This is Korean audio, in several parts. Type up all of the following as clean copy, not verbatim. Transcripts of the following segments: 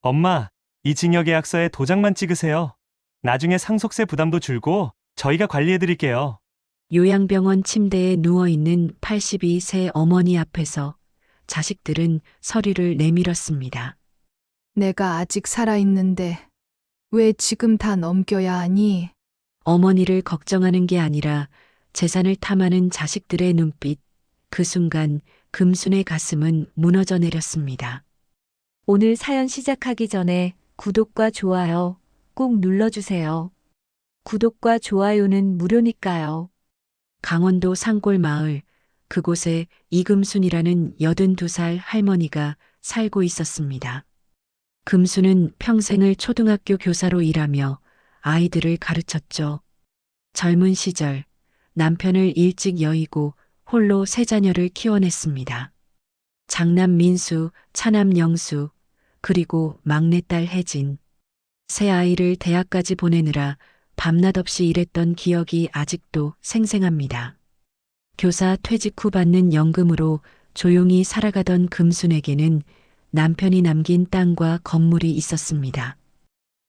엄마, 이 증여계약서에 도장만 찍으세요. 나중에 상속세 부담도 줄고 저희가 관리해드릴게요. 요양병원 침대에 누워있는 82세 어머니 앞에서 자식들은 서류를 내밀었습니다. 내가 아직 살아있는데 왜 지금 다 넘겨야 하니? 어머니를 걱정하는 게 아니라 재산을 탐하는 자식들의 눈빛, 그 순간 금순의 가슴은 무너져 내렸습니다. 오늘 사연 시작하기 전에 구독과 좋아요 꼭 눌러주세요. 구독과 좋아요는 무료니까요. 강원도 산골 마을, 그곳에 이금순이라는 82살 할머니가 살고 있었습니다. 금순은 평생을 초등학교 교사로 일하며 아이들을 가르쳤죠. 젊은 시절 남편을 일찍 여의고 홀로 세 자녀를 키워냈습니다. 장남 민수, 차남 영수, 그리고 막내딸 혜진. 세 아이를 대학까지 보내느라 밤낮 없이 일했던 기억이 아직도 생생합니다. 교사 퇴직 후 받는 연금으로 조용히 살아가던 금순에게는 남편이 남긴 땅과 건물이 있었습니다.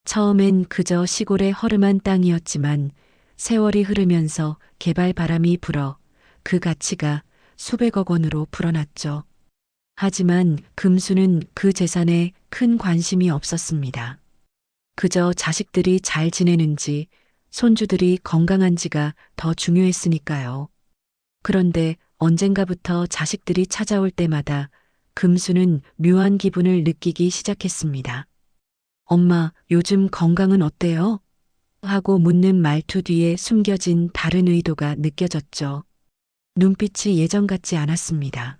처음엔 그저 시골의 허름한 땅이었지만 세월이 흐르면서 개발 바람이 불어 그 가치가 수백억 원으로 불어났죠. 하지만 금수는 그 재산에 큰 관심이 없었습니다. 그저 자식들이 잘 지내는지, 손주들이 건강한지가 더 중요했으니까요. 그런데 언젠가부터 자식들이 찾아올 때마다 금수는 묘한 기분을 느끼기 시작했습니다. 엄마, 요즘 건강은 어때요? 하고 묻는 말투 뒤에 숨겨진 다른 의도가 느껴졌죠. 눈빛이 예전 같지 않았습니다.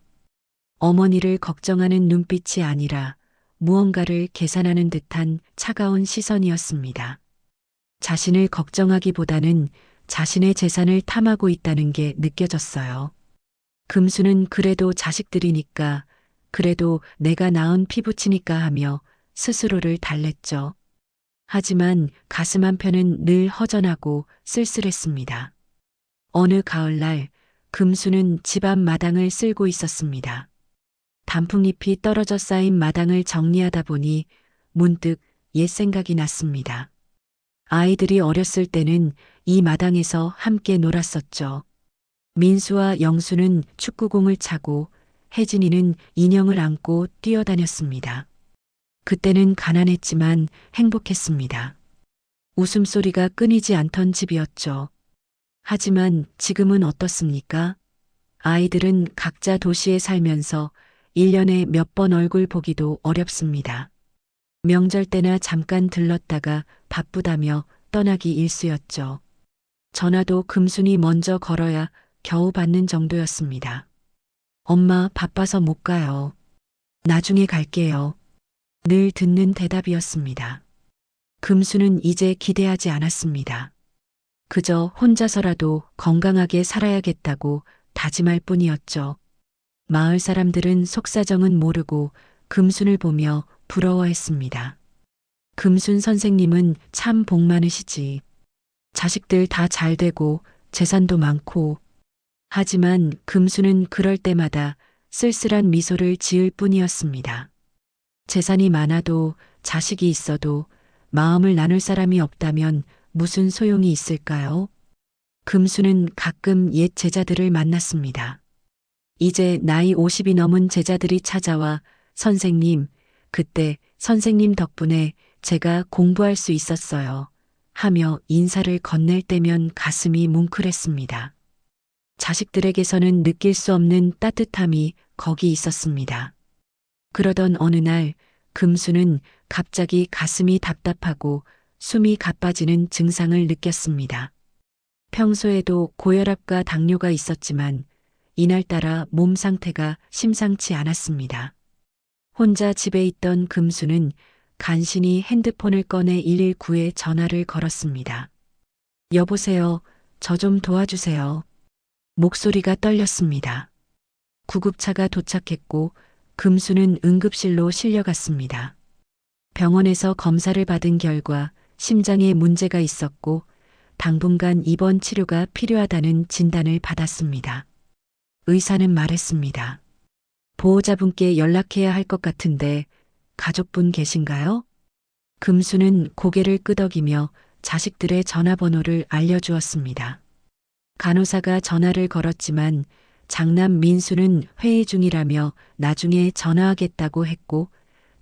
어머니를 걱정하는 눈빛이 아니라 무언가를 계산하는 듯한 차가운 시선이었습니다. 자신을 걱정하기보다는 자신의 재산을 탐하고 있다는 게 느껴졌어요. 금수는 그래도 자식들이니까, 그래도 내가 낳은 피부치니까 하며 스스로를 달랬죠. 하지만 가슴 한편은 늘 허전하고 쓸쓸했습니다. 어느 가을날 금수는 집 앞 마당을 쓸고 있었습니다. 단풍잎이 떨어져 쌓인 마당을 정리하다 보니 문득 옛 생각이 났습니다. 아이들이 어렸을 때는 이 마당에서 함께 놀았었죠. 민수와 영수는 축구공을 차고 혜진이는 인형을 안고 뛰어다녔습니다. 그때는 가난했지만 행복했습니다. 웃음소리가 끊이지 않던 집이었죠. 하지만 지금은 어떻습니까? 아이들은 각자 도시에 살면서 1년에 몇 번 얼굴 보기도 어렵습니다. 명절 때나 잠깐 들렀다가 바쁘다며 떠나기 일쑤였죠. 전화도 금순이 먼저 걸어야 겨우 받는 정도였습니다. 엄마 바빠서 못 가요. 나중에 갈게요. 늘 듣는 대답이었습니다. 금수는 이제 기대하지 않았습니다. 그저 혼자서라도 건강하게 살아야겠다고 다짐할 뿐이었죠. 마을 사람들은 속사정은 모르고 금순을 보며 부러워했습니다. 금순 선생님은 참 복 많으시지. 자식들 다 잘 되고 재산도 많고. 하지만 금순은 그럴 때마다 쓸쓸한 미소를 지을 뿐이었습니다. 재산이 많아도 자식이 있어도 마음을 나눌 사람이 없다면 무슨 소용이 있을까요? 금수는 가끔 옛 제자들을 만났습니다. 이제 나이 50이 넘은 제자들이 찾아와 선생님, 그때 선생님 덕분에 제가 공부할 수 있었어요. 하며 인사를 건넬 때면 가슴이 뭉클했습니다. 자식들에게서는 느낄 수 없는 따뜻함이 거기 있었습니다. 그러던 어느 날 금수는 갑자기 가슴이 답답하고 숨이 가빠지는 증상을 느꼈습니다. 평소에도 고혈압과 당뇨가 있었지만 이날따라 몸 상태가 심상치 않았습니다. 혼자 집에 있던 금수는 간신히 핸드폰을 꺼내 119에 전화를 걸었습니다. 여보세요, 저 좀 도와주세요. 목소리가 떨렸습니다. 구급차가 도착했고 금수는 응급실로 실려갔습니다. 병원에서 검사를 받은 결과 심장에 문제가 있었고 당분간 입원 치료가 필요하다는 진단을 받았습니다. 의사는 말했습니다. 보호자분께 연락해야 할 것 같은데 가족분 계신가요? 금수는 고개를 끄덕이며 자식들의 전화번호를 알려주었습니다. 간호사가 전화를 걸었지만 장남 민수는 회의 중이라며 나중에 전화하겠다고 했고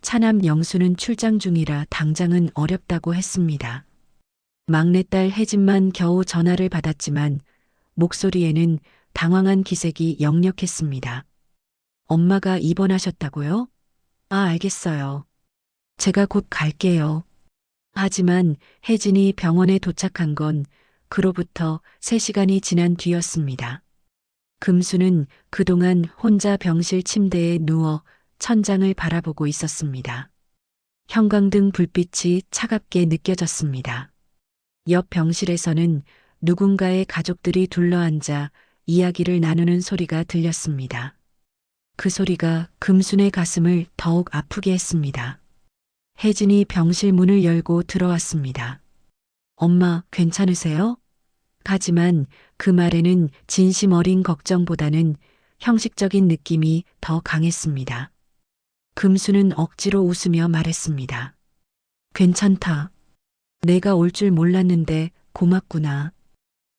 차남 영수는 출장 중이라 당장은 어렵다고 했습니다. 막내딸 혜진만 겨우 전화를 받았지만 목소리에는 당황한 기색이 역력했습니다. 엄마가 입원하셨다고요? 아, 알겠어요. 제가 곧 갈게요. 하지만 혜진이 병원에 도착한 건 그로부터 3시간이 지난 뒤였습니다. 금수는 그동안 혼자 병실 침대에 누워 천장을 바라보고 있었습니다. 형광등 불빛이 차갑게 느껴졌습니다. 옆 병실에서는 누군가의 가족들이 둘러앉아 이야기를 나누는 소리가 들렸습니다. 그 소리가 금순의 가슴을 더욱 아프게 했습니다. 혜진이 병실 문을 열고 들어왔습니다. 엄마, 괜찮으세요? 하지만 그 말에는 진심 어린 걱정보다는 형식적인 느낌이 더 강했습니다. 금수는 억지로 웃으며 말했습니다. 괜찮다. 내가 올 줄 몰랐는데 고맙구나.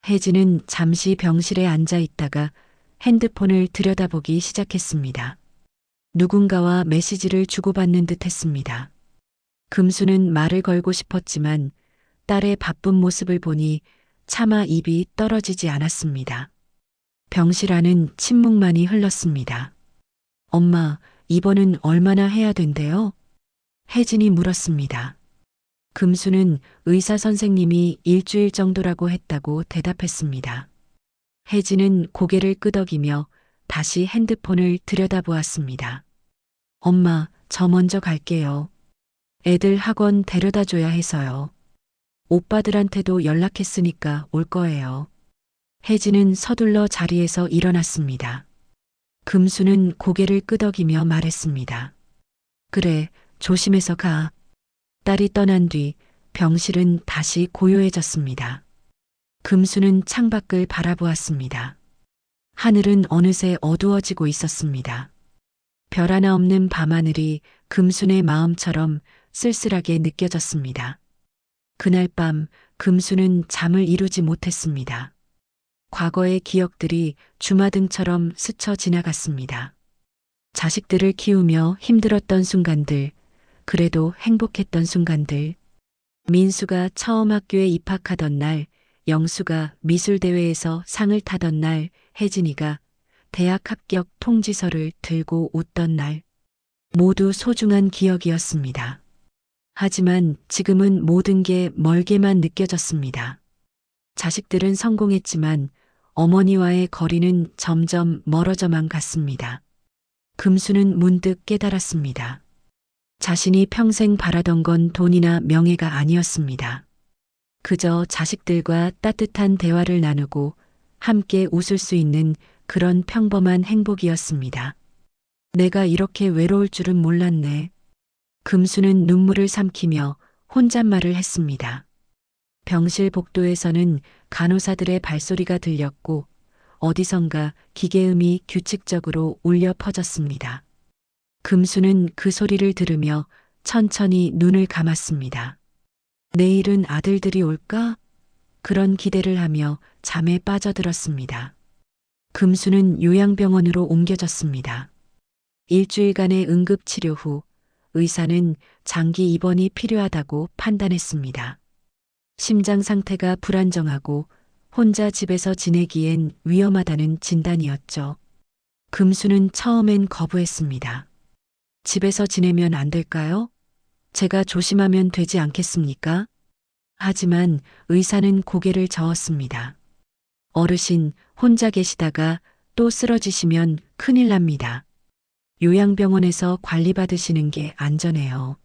혜진은 잠시 병실에 앉아 있다가 핸드폰을 들여다보기 시작했습니다. 누군가와 메시지를 주고받는 듯 했습니다. 금수는 말을 걸고 싶었지만 딸의 바쁜 모습을 보니 차마 입이 떨어지지 않았습니다. 병실 안은 침묵만이 흘렀습니다. 엄마, 입원은 얼마나 해야 된대요? 혜진이 물었습니다. 금수는 의사 선생님이 일주일 정도라고 했다고 대답했습니다. 혜진은 고개를 끄덕이며 다시 핸드폰을 들여다보았습니다. 엄마, 저 먼저 갈게요. 애들 학원 데려다 줘야 해서요. 오빠들한테도 연락했으니까 올 거예요. 혜진은 서둘러 자리에서 일어났습니다. 금수는 고개를 끄덕이며 말했습니다. 그래, 조심해서 가. 딸이 떠난 뒤 병실은 다시 고요해졌습니다. 금수는 창밖을 바라보았습니다. 하늘은 어느새 어두워지고 있었습니다. 별 하나 없는 밤하늘이 금순의 마음처럼 쓸쓸하게 느껴졌습니다. 그날 밤 금수는 잠을 이루지 못했습니다. 과거의 기억들이 주마등처럼 스쳐 지나갔습니다. 자식들을 키우며 힘들었던 순간들, 그래도 행복했던 순간들. 민수가 처음 학교에 입학하던 날, 영수가 미술대회에서 상을 타던 날, 혜진이가 대학 합격 통지서를 들고 웃던 날. 모두 소중한 기억이었습니다. 하지만 지금은 모든 게 멀게만 느껴졌습니다. 자식들은 성공했지만 어머니와의 거리는 점점 멀어져만 갔습니다. 금수는 문득 깨달았습니다. 자신이 평생 바라던 건 돈이나 명예가 아니었습니다. 그저 자식들과 따뜻한 대화를 나누고 함께 웃을 수 있는 그런 평범한 행복이었습니다. 내가 이렇게 외로울 줄은 몰랐네. 금수는 눈물을 삼키며 혼잣말을 했습니다. 병실 복도에서는 간호사들의 발소리가 들렸고 어디선가 기계음이 규칙적으로 울려 퍼졌습니다. 금수는 그 소리를 들으며 천천히 눈을 감았습니다. 내일은 아들들이 올까? 그런 기대를 하며 잠에 빠져들었습니다. 금수는 요양병원으로 옮겨졌습니다. 일주일간의 응급치료 후 의사는 장기 입원이 필요하다고 판단했습니다. 심장 상태가 불안정하고 혼자 집에서 지내기엔 위험하다는 진단이었죠. 금수는 처음엔 거부했습니다. 집에서 지내면 안 될까요? 제가 조심하면 되지 않겠습니까? 하지만 의사는 고개를 저었습니다. 어르신, 혼자 계시다가 또 쓰러지시면 큰일 납니다. 요양병원에서 관리받으시는 게 안전해요.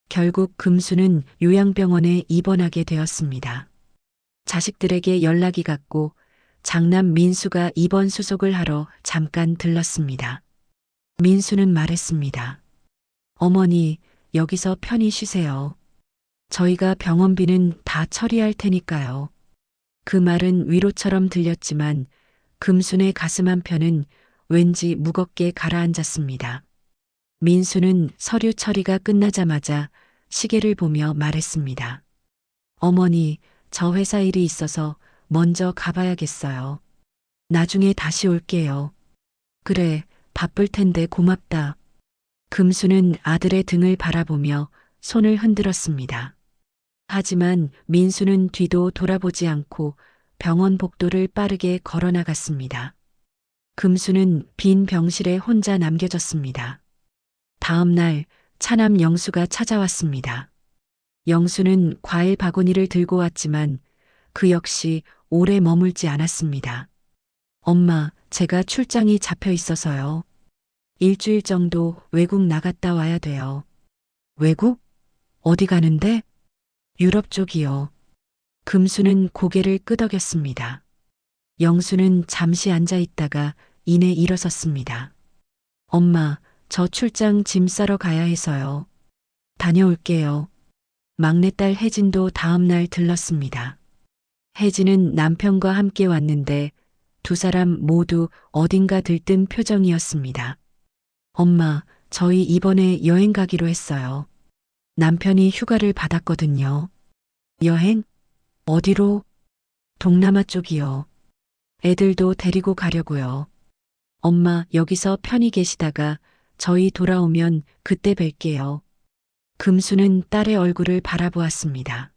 결국 금수는 요양병원에 입원하게 되었습니다. 자식들에게 연락이 갔고 장남 민수가 입원 수속을 하러 잠깐 들렀습니다. 민수는 말했습니다. 어머니, 여기서 편히 쉬세요. 저희가 병원비는 다 처리할 테니까요. 그 말은 위로처럼 들렸지만 금순의 가슴 한편은 왠지 무겁게 가라앉았습니다. 민수는 서류 처리가 끝나자마자 시계를 보며 말했습니다. 어머니, 저 회사 일이 있어서 먼저 가봐야겠어요. 나중에 다시 올게요. 그래, 바쁠 텐데 고맙다. 금수는 아들의 등을 바라보며 손을 흔들었습니다. 하지만 민수는 뒤도 돌아보지 않고 병원 복도를 빠르게 걸어 나갔습니다. 금수는 빈 병실에 혼자 남겨졌습니다. 다음 날 차남 영수가 찾아왔습니다. 영수는 과일 바구니를 들고 왔지만 그 역시 오래 머물지 않았습니다. 엄마, 제가 출장이 잡혀 있어서요. 일주일 정도 외국 나갔다 와야 돼요. 외국? 어디 가는데? 유럽 쪽이요. 금수는 고개를 끄덕였습니다. 영수는 잠시 앉아 있다가 이내 일어섰습니다. 엄마, 저 출장 짐 싸러 가야 해서요. 다녀올게요. 막내딸 혜진도 다음 날 들렀습니다. 혜진은 남편과 함께 왔는데 두 사람 모두 어딘가 들뜬 표정이었습니다. 엄마, 저희 이번에 여행 가기로 했어요. 남편이 휴가를 받았거든요. 여행? 어디로? 동남아 쪽이요. 애들도 데리고 가려고요. 엄마, 여기서 편히 계시다가 저희 돌아오면 그때 뵐게요. 금수는 딸의 얼굴을 바라보았습니다.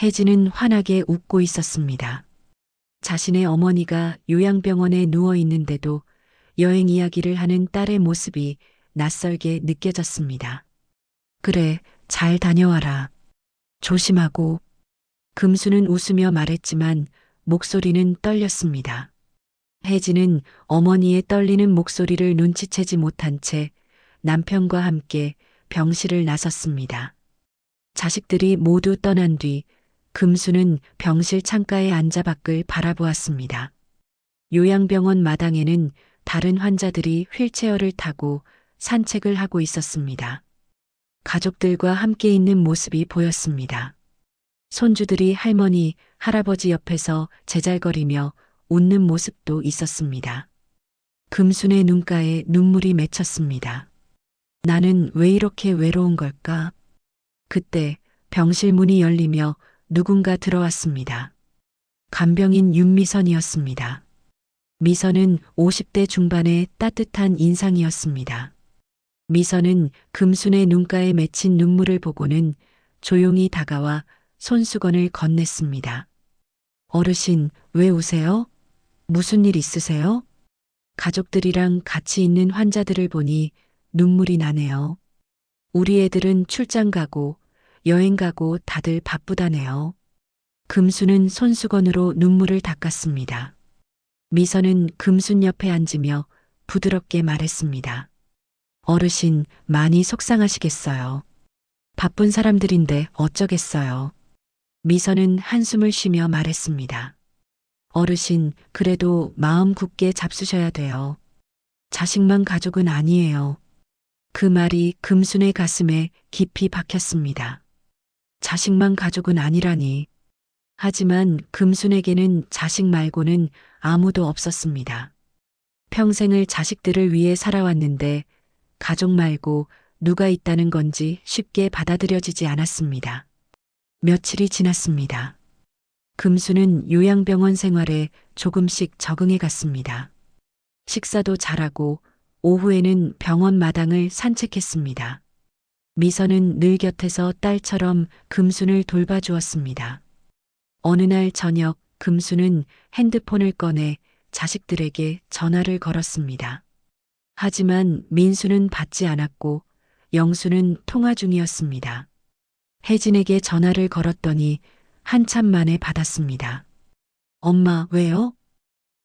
혜진은 환하게 웃고 있었습니다. 자신의 어머니가 요양병원에 누워 있는데도 여행 이야기를 하는 딸의 모습이 낯설게 느껴졌습니다. 그래, 잘 다녀와라. 조심하고. 금수는 웃으며 말했지만 목소리는 떨렸습니다. 혜진은 어머니의 떨리는 목소리를 눈치채지 못한 채 남편과 함께 병실을 나섰습니다. 자식들이 모두 떠난 뒤 금수는 병실 창가에 앉아 밖을 바라보았습니다. 요양병원 마당에는 다른 환자들이 휠체어를 타고 산책을 하고 있었습니다. 가족들과 함께 있는 모습이 보였습니다. 손주들이 할머니, 할아버지 옆에서 제잘거리며 웃는 모습도 있었습니다. 금순의 눈가에 눈물이 맺혔습니다. 나는 왜 이렇게 외로운 걸까? 그때 병실 문이 열리며 누군가 들어왔습니다. 간병인 윤미선이었습니다. 미선은 50대 중반의 따뜻한 인상이었습니다. 미선은 금순의 눈가에 맺힌 눈물을 보고는 조용히 다가와 손수건을 건넸습니다. 어르신, 왜 우세요? 무슨 일 있으세요? 가족들이랑 같이 있는 환자들을 보니 눈물이 나네요. 우리 애들은 출장 가고 여행 가고 다들 바쁘다네요. 금수는 손수건으로 눈물을 닦았습니다. 미선은 금순 옆에 앉으며 부드럽게 말했습니다. 어르신, 많이 속상하시겠어요. 바쁜 사람들인데 어쩌겠어요. 미선은 한숨을 쉬며 말했습니다. 어르신, 그래도 마음 굳게 잡수셔야 돼요. 자식만 가족은 아니에요. 그 말이 금순의 가슴에 깊이 박혔습니다. 자식만 가족은 아니라니. 하지만 금순에게는 자식 말고는 아무도 없었습니다. 평생을 자식들을 위해 살아왔는데 가족 말고 누가 있다는 건지 쉽게 받아들여지지 않았습니다. 며칠이 지났습니다. 금수는 요양병원 생활에 조금씩 적응해 갔습니다. 식사도 잘하고 오후에는 병원 마당을 산책했습니다. 미선은 늘 곁에서 딸처럼 금순을 돌봐주었습니다. 어느 날 저녁 금수는 핸드폰을 꺼내 자식들에게 전화를 걸었습니다. 하지만 민수는 받지 않았고 영수는 통화 중이었습니다. 혜진에게 전화를 걸었더니 한참 만에 받았습니다. 엄마, 왜요?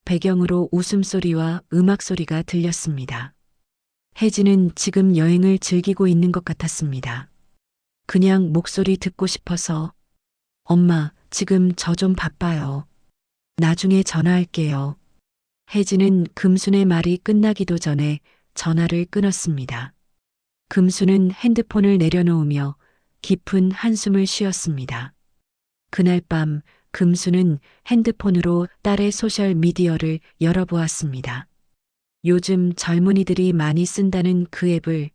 배경으로 웃음소리와 음악소리가 들렸습니다. 혜진은 지금 여행을 즐기고 있는 것 같았습니다. 그냥 목소리 듣고 싶어서. 엄마, 지금 저 좀 바빠요. 나중에 전화할게요. 혜진은 금순의 말이 끝나기도 전에 전화를 끊었습니다. 금순은 핸드폰을 내려놓으며 깊은 한숨을 쉬었습니다. 그날 밤 금수는 핸드폰으로 딸의 소셜 미디어를 열어보았습니다. 요즘 젊은이들이 많이 쓴다는 그 앱을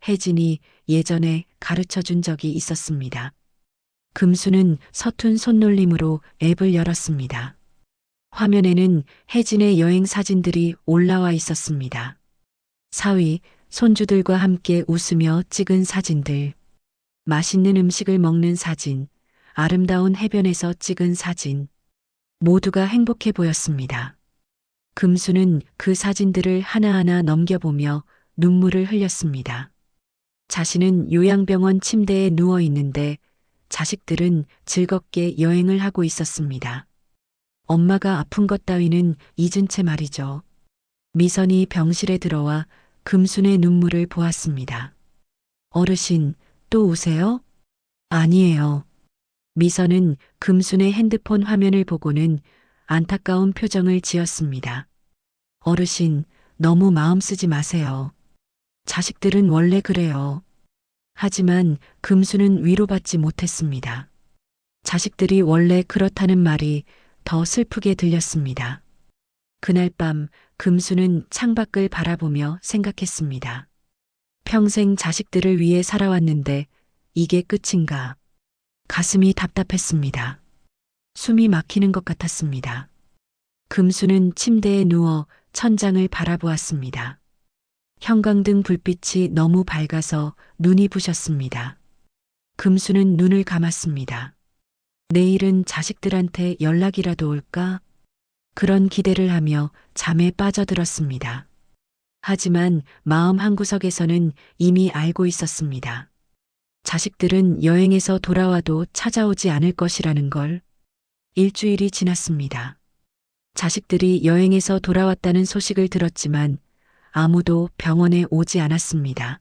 혜진이 예전에 가르쳐 준 적이 있었습니다. 금수는 서툰 손놀림으로 앱을 열었습니다. 화면에는 혜진의 여행 사진들이 올라와 있었습니다. 사위, 손주들과 함께 웃으며 찍은 사진들. 맛있는 음식을 먹는 사진, 아름다운 해변에서 찍은 사진. 모두가 행복해 보였습니다. 금수는 그 사진들을 하나하나 넘겨보며 눈물을 흘렸습니다. 자신은 요양병원 침대에 누워 있는데 자식들은 즐겁게 여행을 하고 있었습니다. 엄마가 아픈 것 따위는 잊은 채 말이죠. 미선이 병실에 들어와 금순의 눈물을 보았습니다. 어르신, 또 우세요? 아니에요. 미선은 금순의 핸드폰 화면을 보고는 안타까운 표정을 지었습니다. 어르신, 너무 마음 쓰지 마세요. 자식들은 원래 그래요. 하지만 금수는 위로받지 못했습니다. 자식들이 원래 그렇다는 말이 더 슬프게 들렸습니다. 그날 밤 금수는 창밖을 바라보며 생각했습니다. 평생 자식들을 위해 살아왔는데 이게 끝인가? 가슴이 답답했습니다. 숨이 막히는 것 같았습니다. 금수는 침대에 누워 천장을 바라보았습니다. 형광등 불빛이 너무 밝아서 눈이 부셨습니다. 금수는 눈을 감았습니다. 내일은 자식들한테 연락이라도 올까? 그런 기대를 하며 잠에 빠져들었습니다. 하지만 마음 한구석에서는 이미 알고 있었습니다. 자식들은 여행에서 돌아와도 찾아오지 않을 것이라는 걸. 일주일이 지났습니다. 자식들이 여행에서 돌아왔다는 소식을 들었지만 아무도 병원에 오지 않았습니다.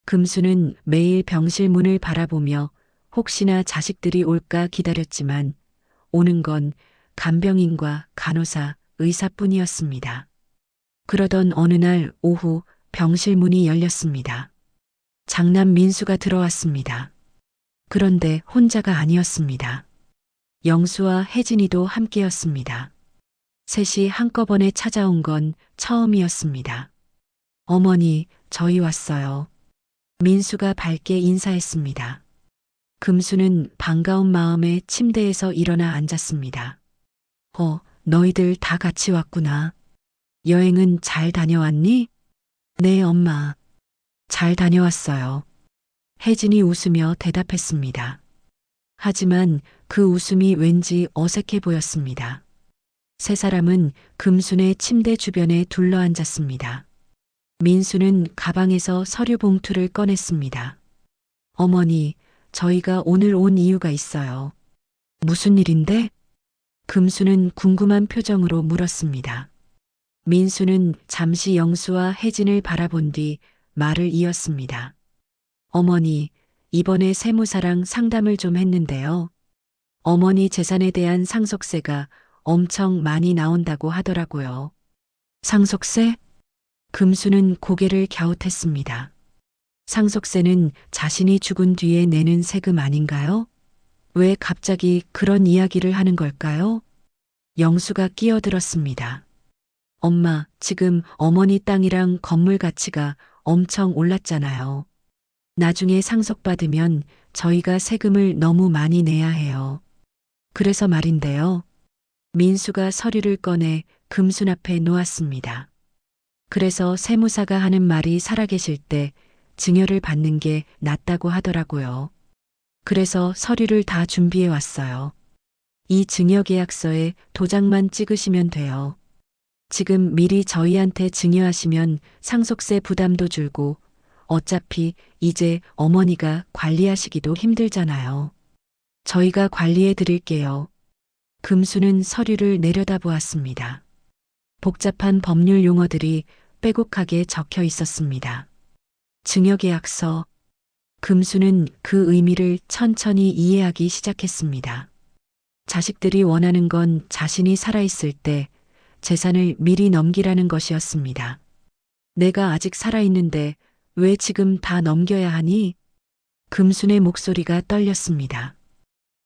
금수는 매일 병실 문을 바라보며 혹시나 자식들이 올까 기다렸지만 오는 건 간병인과 간호사, 의사뿐이었습니다. 그러던 어느 날 오후 병실 문이 열렸습니다. 장남 민수가 들어왔습니다. 그런데 혼자가 아니었습니다. 영수와 혜진이도 함께였습니다. 셋이 한꺼번에 찾아온 건 처음이었습니다. 어머니, 저희 왔어요. 민수가 밝게 인사했습니다. 금수는 반가운 마음에 침대에서 일어나 앉았습니다. 너희들 다 같이 왔구나. 여행은 잘 다녀왔니? 네, 엄마. 잘 다녀왔어요. 혜진이 웃으며 대답했습니다. 하지만 그 웃음이 왠지 어색해 보였습니다. 세 사람은 금순의 침대 주변에 둘러앉았습니다. 민수는 가방에서 서류 봉투를 꺼냈습니다. 어머니, 저희가 오늘 온 이유가 있어요. 무슨 일인데? 금수는 궁금한 표정으로 물었습니다. 민수는 잠시 영수와 혜진을 바라본 뒤 말을 이었습니다. 어머니, 이번에 세무사랑 상담을 좀 했는데요. 어머니 재산에 대한 상속세가 엄청 많이 나온다고 하더라고요. 상속세? 금수는 고개를 갸웃했습니다. 상속세는 자신이 죽은 뒤에 내는 세금 아닌가요? 왜 갑자기 그런 이야기를 하는 걸까요? 영수가 끼어들었습니다. 엄마, 지금 어머니 땅이랑 건물 가치가 엄청 올랐잖아요. 나중에 상속받으면 저희가 세금을 너무 많이 내야 해요. 그래서 말인데요. 민수가 서류를 꺼내 금순 앞에 놓았습니다. 그래서 세무사가 하는 말이 살아계실 때 증여를 받는 게 낫다고 하더라고요. 그래서 서류를 다 준비해 왔어요. 이 증여계약서에 도장만 찍으시면 돼요. 지금 미리 저희한테 증여하시면 상속세 부담도 줄고 어차피 이제 어머니가 관리하시기도 힘들잖아요. 저희가 관리해 드릴게요. 금수는 서류를 내려다보았습니다. 복잡한 법률 용어들이 빼곡하게 적혀 있었습니다. 증여계약서. 금수는 그 의미를 천천히 이해하기 시작했습니다. 자식들이 원하는 건 자신이 살아있을 때 재산을 미리 넘기라는 것이었습니다. 내가 아직 살아있는데 왜 지금 다 넘겨야 하니? 금순의 목소리가 떨렸습니다.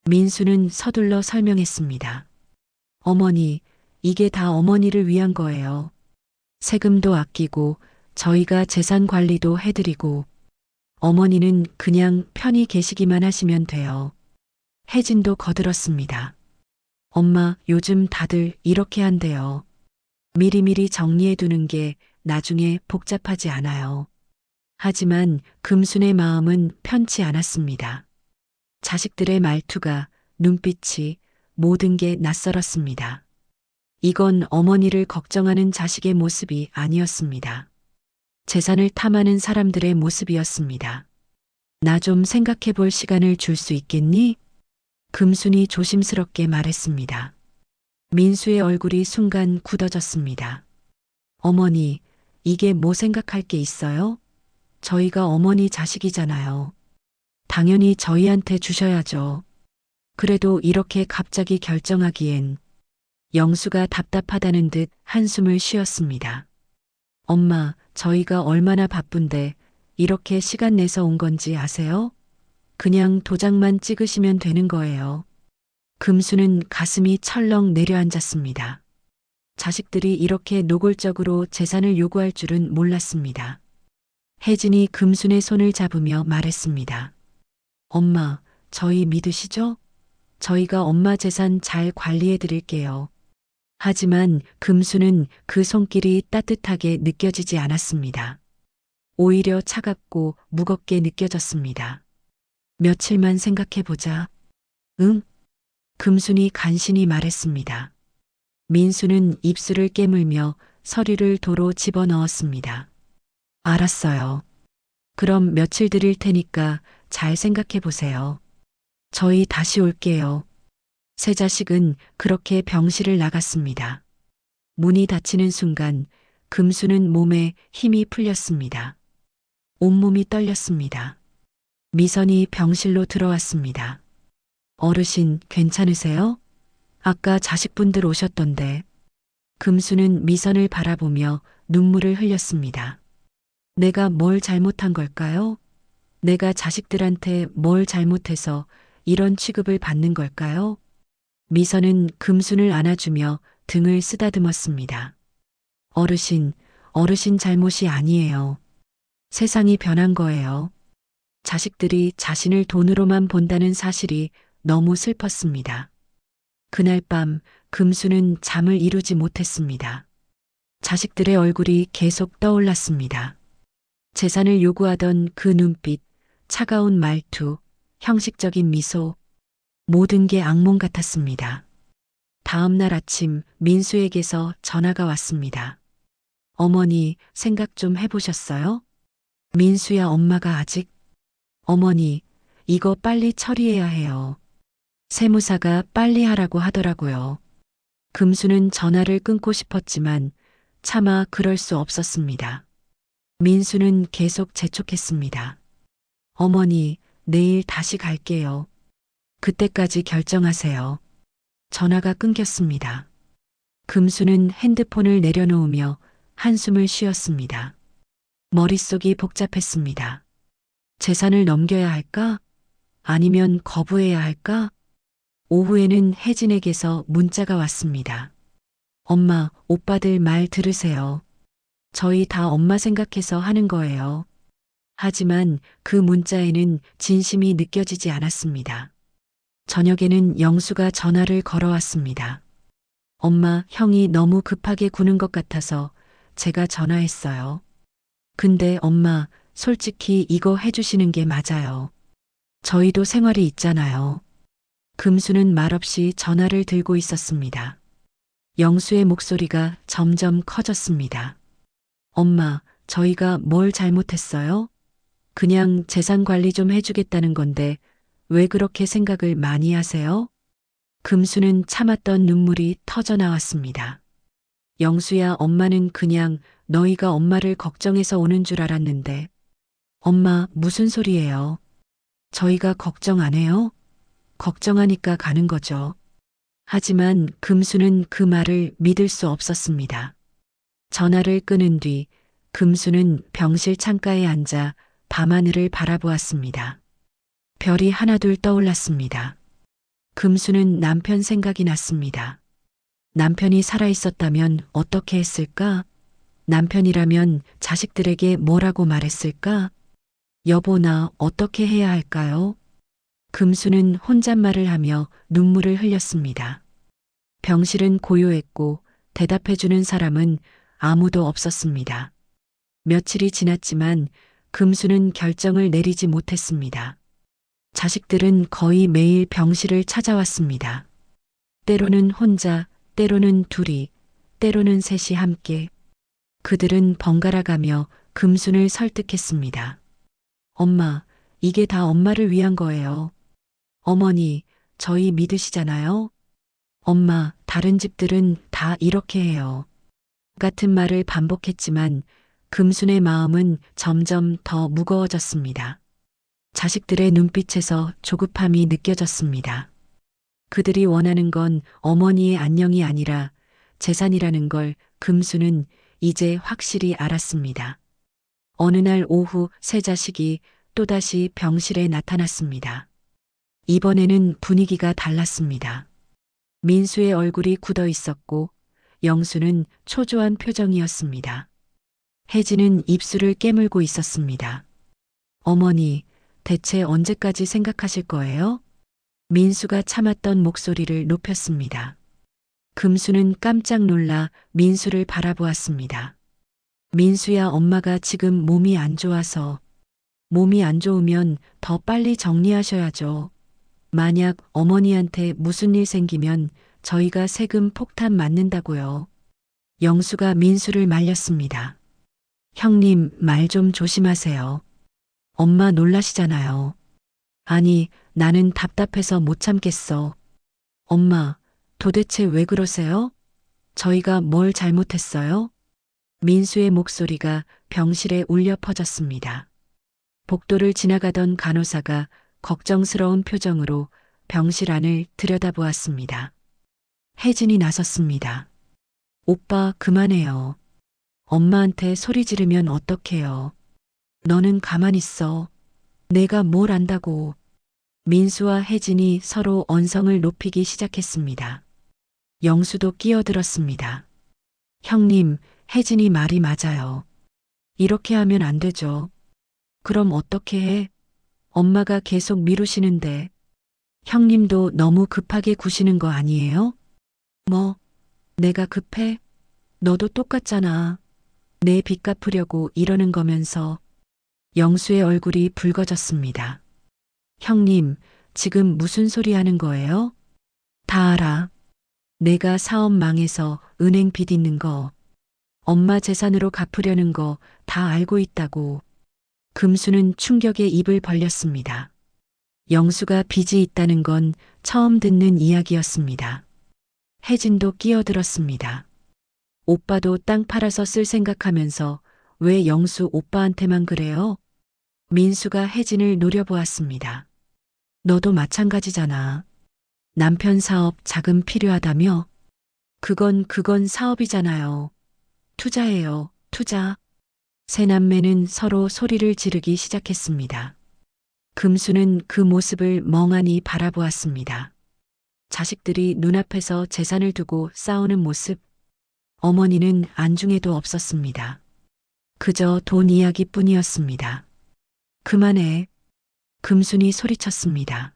민수는 서둘러 설명했습니다. 어머니, 이게 다 어머니를 위한 거예요. 세금도 아끼고 저희가 재산 관리도 해드리고 어머니는 그냥 편히 계시기만 하시면 돼요. 혜진도 거들었습니다. 엄마, 요즘 다들 이렇게 한대요. 미리미리 정리해두는 게 나중에 복잡하지 않아요. 하지만 금순의 마음은 편치 않았습니다. 자식들의 말투가, 눈빛이, 모든 게 낯설었습니다. 이건 어머니를 걱정하는 자식의 모습이 아니었습니다. 재산을 탐하는 사람들의 모습이었습니다. 나 좀 생각해 볼 시간을 줄 수 있겠니? 금순이 조심스럽게 말했습니다. 민수의 얼굴이 순간 굳어졌습니다. 어머니, 이게 뭐 생각할 게 있어요? 저희가 어머니 자식이잖아요. 당연히 저희한테 주셔야죠. 그래도 이렇게 갑자기 결정하기엔 영수가 답답하다는 듯 한숨을 쉬었습니다. 엄마, 저희가 얼마나 바쁜데 이렇게 시간 내서 온 건지 아세요? 그냥 도장만 찍으시면 되는 거예요. 금수는 가슴이 철렁 내려앉았습니다. 자식들이 이렇게 노골적으로 재산을 요구할 줄은 몰랐습니다. 혜진이 금순의 손을 잡으며 말했습니다. 엄마, 저희 믿으시죠? 저희가 엄마 재산 잘 관리해 드릴게요. 하지만 금수는 그 손길이 따뜻하게 느껴지지 않았습니다. 오히려 차갑고 무겁게 느껴졌습니다. 며칠만 생각해 보자. 응? 금순이 간신히 말했습니다. 민수는 입술을 깨물며 서류를 도로 집어넣었습니다. 알았어요. 그럼 며칠 드릴 테니까 잘 생각해 보세요. 저희 다시 올게요. 세 자식은 그렇게 병실을 나갔습니다. 문이 닫히는 순간 금수는 몸에 힘이 풀렸습니다. 온몸이 떨렸습니다. 미선이 병실로 들어왔습니다. 어르신, 괜찮으세요? 아까 자식분들 오셨던데. 금수는 미선을 바라보며 눈물을 흘렸습니다. 내가 뭘 잘못한 걸까요? 내가 자식들한테 뭘 잘못해서 이런 취급을 받는 걸까요? 미선은 금순을 안아주며 등을 쓰다듬었습니다. 어르신 잘못이 아니에요. 세상이 변한 거예요. 자식들이 자신을 돈으로만 본다는 사실이 너무 슬펐습니다. 그날 밤 금수는 잠을 이루지 못했습니다. 자식들의 얼굴이 계속 떠올랐습니다. 재산을 요구하던 그 눈빛, 차가운 말투, 형식적인 미소, 모든 게 악몽 같았습니다. 다음 날 아침 민수에게서 전화가 왔습니다. 어머니, 생각 좀 해보셨어요? 민수야, 엄마가 아직. 어머니, 이거 빨리 처리해야 해요. 세무사가 빨리 하라고 하더라고요. 금수는 전화를 끊고 싶었지만 차마 그럴 수 없었습니다. 민수는 계속 재촉했습니다. 어머니, 내일 다시 갈게요. 그때까지 결정하세요. 전화가 끊겼습니다. 금수는 핸드폰을 내려놓으며 한숨을 쉬었습니다. 머릿속이 복잡했습니다. 재산을 넘겨야 할까? 아니면 거부해야 할까? 오후에는 혜진에게서 문자가 왔습니다. 엄마, 오빠들 말 들으세요. 저희 다 엄마 생각해서 하는 거예요. 하지만 그 문자에는 진심이 느껴지지 않았습니다. 저녁에는 영수가 전화를 걸어왔습니다. 엄마, 형이 너무 급하게 구는 것 같아서 제가 전화했어요. 근데 엄마, 솔직히 이거 해주시는 게 맞아요. 저희도 생활이 있잖아요. 금수는 말없이 전화를 들고 있었습니다. 영수의 목소리가 점점 커졌습니다. 엄마, 저희가 뭘 잘못했어요? 그냥 재산 관리 좀 해주겠다는 건데 왜 그렇게 생각을 많이 하세요? 금수는 참았던 눈물이 터져 나왔습니다. 영수야, 엄마는 그냥 너희가 엄마를 걱정해서 오는 줄 알았는데. 엄마, 무슨 소리예요? 저희가 걱정 안 해요? 걱정하니까 가는 거죠. 하지만 금수는 그 말을 믿을 수 없었습니다. 전화를 끊은 뒤 금수는 병실 창가에 앉아 밤하늘을 바라보았습니다. 별이 하나둘 떠올랐습니다. 금수는 남편 생각이 났습니다. 남편이 살아있었다면 어떻게 했을까? 남편이라면 자식들에게 뭐라고 말했을까? 여보, 나 어떻게 해야 할까요? 금수는 혼잣말을 하며 눈물을 흘렸습니다. 병실은 고요했고 대답해주는 사람은 아무도 없었습니다. 며칠이 지났지만 금수는 결정을 내리지 못했습니다. 자식들은 거의 매일 병실을 찾아왔습니다. 때로는 혼자, 때로는 둘이, 때로는 셋이 함께. 그들은 번갈아 가며 금순을 설득했습니다. 엄마, 이게 다 엄마를 위한 거예요. 어머니, 저희 믿으시잖아요? 엄마, 다른 집들은 다 이렇게 해요. 같은 말을 반복했지만 금순의 마음은 점점 더 무거워졌습니다. 자식들의 눈빛에서 조급함이 느껴졌습니다. 그들이 원하는 건 어머니의 안녕이 아니라 재산이라는 걸 금수는 이제 확실히 알았습니다. 어느 날 오후 세 자식이 또다시 병실에 나타났습니다. 이번에는 분위기가 달랐습니다. 민수의 얼굴이 굳어 있었고 영수는 초조한 표정이었습니다. 혜진은 입술을 깨물고 있었습니다. 어머니, 대체 언제까지 생각하실 거예요? 민수가 참았던 목소리를 높였습니다. 금수는 깜짝 놀라 민수를 바라보았습니다. 민수야, 엄마가 지금 몸이 안 좋아서. 몸이 안 좋으면 더 빨리 정리하셔야죠. 만약 어머니한테 무슨 일 생기면 저희가 세금 폭탄 맞는다고요. 영수가 민수를 말렸습니다. 형님, 말 좀 조심하세요. 엄마 놀라시잖아요. 아니, 나는 답답해서 못 참겠어. 엄마, 도대체 왜 그러세요? 저희가 뭘 잘못했어요? 민수의 목소리가 병실에 울려 퍼졌습니다. 복도를 지나가던 간호사가 걱정스러운 표정으로 병실 안을 들여다보았습니다. 혜진이 나섰습니다. 오빠, 그만해요. 엄마한테 소리 지르면 어떡해요. 너는 가만히 있어. 내가 뭘 안다고. 민수와 혜진이 서로 언성을 높이기 시작했습니다. 영수도 끼어들었습니다. 형님, 혜진이 말이 맞아요. 이렇게 하면 안 되죠. 그럼 어떻게 해? 엄마가 계속 미루시는데. 형님도 너무 급하게 구시는 거 아니에요? 뭐, 내가 급해? 너도 똑같잖아. 내 빚 갚으려고 이러는 거면서. 영수의 얼굴이 붉어졌습니다. 형님, 지금 무슨 소리 하는 거예요? 다 알아. 내가 사업 망해서 은행 빚 있는 거, 엄마 재산으로 갚으려는 거 다 알고 있다고. 금수는 충격에 입을 벌렸습니다. 영수가 빚이 있다는 건 처음 듣는 이야기였습니다. 혜진도 끼어들었습니다. 오빠도 땅 팔아서 쓸 생각하면서 왜 영수 오빠한테만 그래요? 민수가 혜진을 노려보았습니다. 너도 마찬가지잖아. 남편 사업 자금 필요하다며? 그건 사업이잖아요. 투자예요, 투자. 세 남매는 서로 소리를 지르기 시작했습니다. 금수는 그 모습을 멍하니 바라보았습니다. 자식들이 눈앞에서 재산을 두고 싸우는 모습, 어머니는 안중에도 없었습니다. 그저 돈 이야기뿐이었습니다. 그만해. 금순이 소리쳤습니다.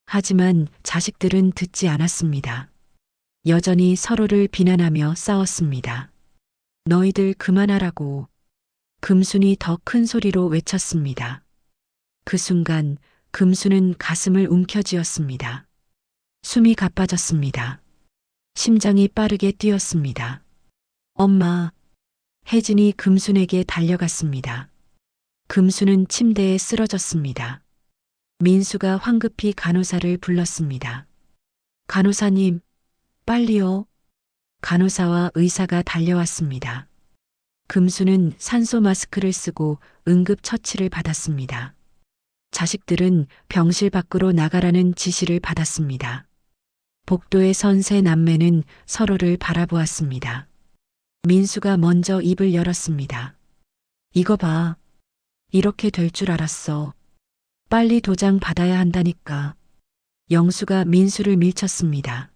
하지만 자식들은 듣지 않았습니다. 여전히 서로를 비난하며 싸웠습니다. 너희들 그만하라고. 금순이 더 큰 소리로 외쳤습니다. 그 순간 금수는 가슴을 움켜쥐었습니다. 숨이 가빠졌습니다. 심장이 빠르게 뛰었습니다. 엄마. 혜진이 금순에게 달려갔습니다. 금수는 침대에 쓰러졌습니다. 민수가 황급히 간호사를 불렀습니다. 간호사님, 빨리요. 간호사와 의사가 달려왔습니다. 금수는 산소 마스크를 쓰고 응급 처치를 받았습니다. 자식들은 병실 밖으로 나가라는 지시를 받았습니다. 복도에 선 세 남매는 서로를 바라보았습니다. 민수가 먼저 입을 열었습니다. 이거 봐. 이렇게 될 줄 알았어. 빨리 도장 받아야 한다니까. 영수가 민수를 밀쳤습니다.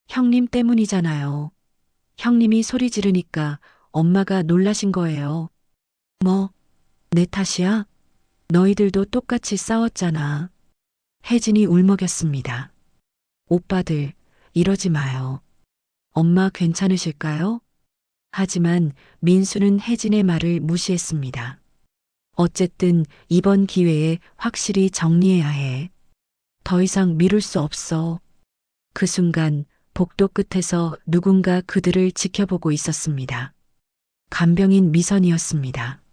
형님 때문이잖아요. 형님이 소리 지르니까 엄마가 놀라신 거예요. 뭐, 내 탓이야? 너희들도 똑같이 싸웠잖아. 혜진이 울먹였습니다. 오빠들, 이러지 마요. 엄마 괜찮으실까요? 하지만 민수는 혜진의 말을 무시했습니다. 어쨌든 이번 기회에 확실히 정리해야 해. 더 이상 미룰 수 없어. 그 순간 복도 끝에서 누군가 그들을 지켜보고 있었습니다. 간병인 미선이었습니다.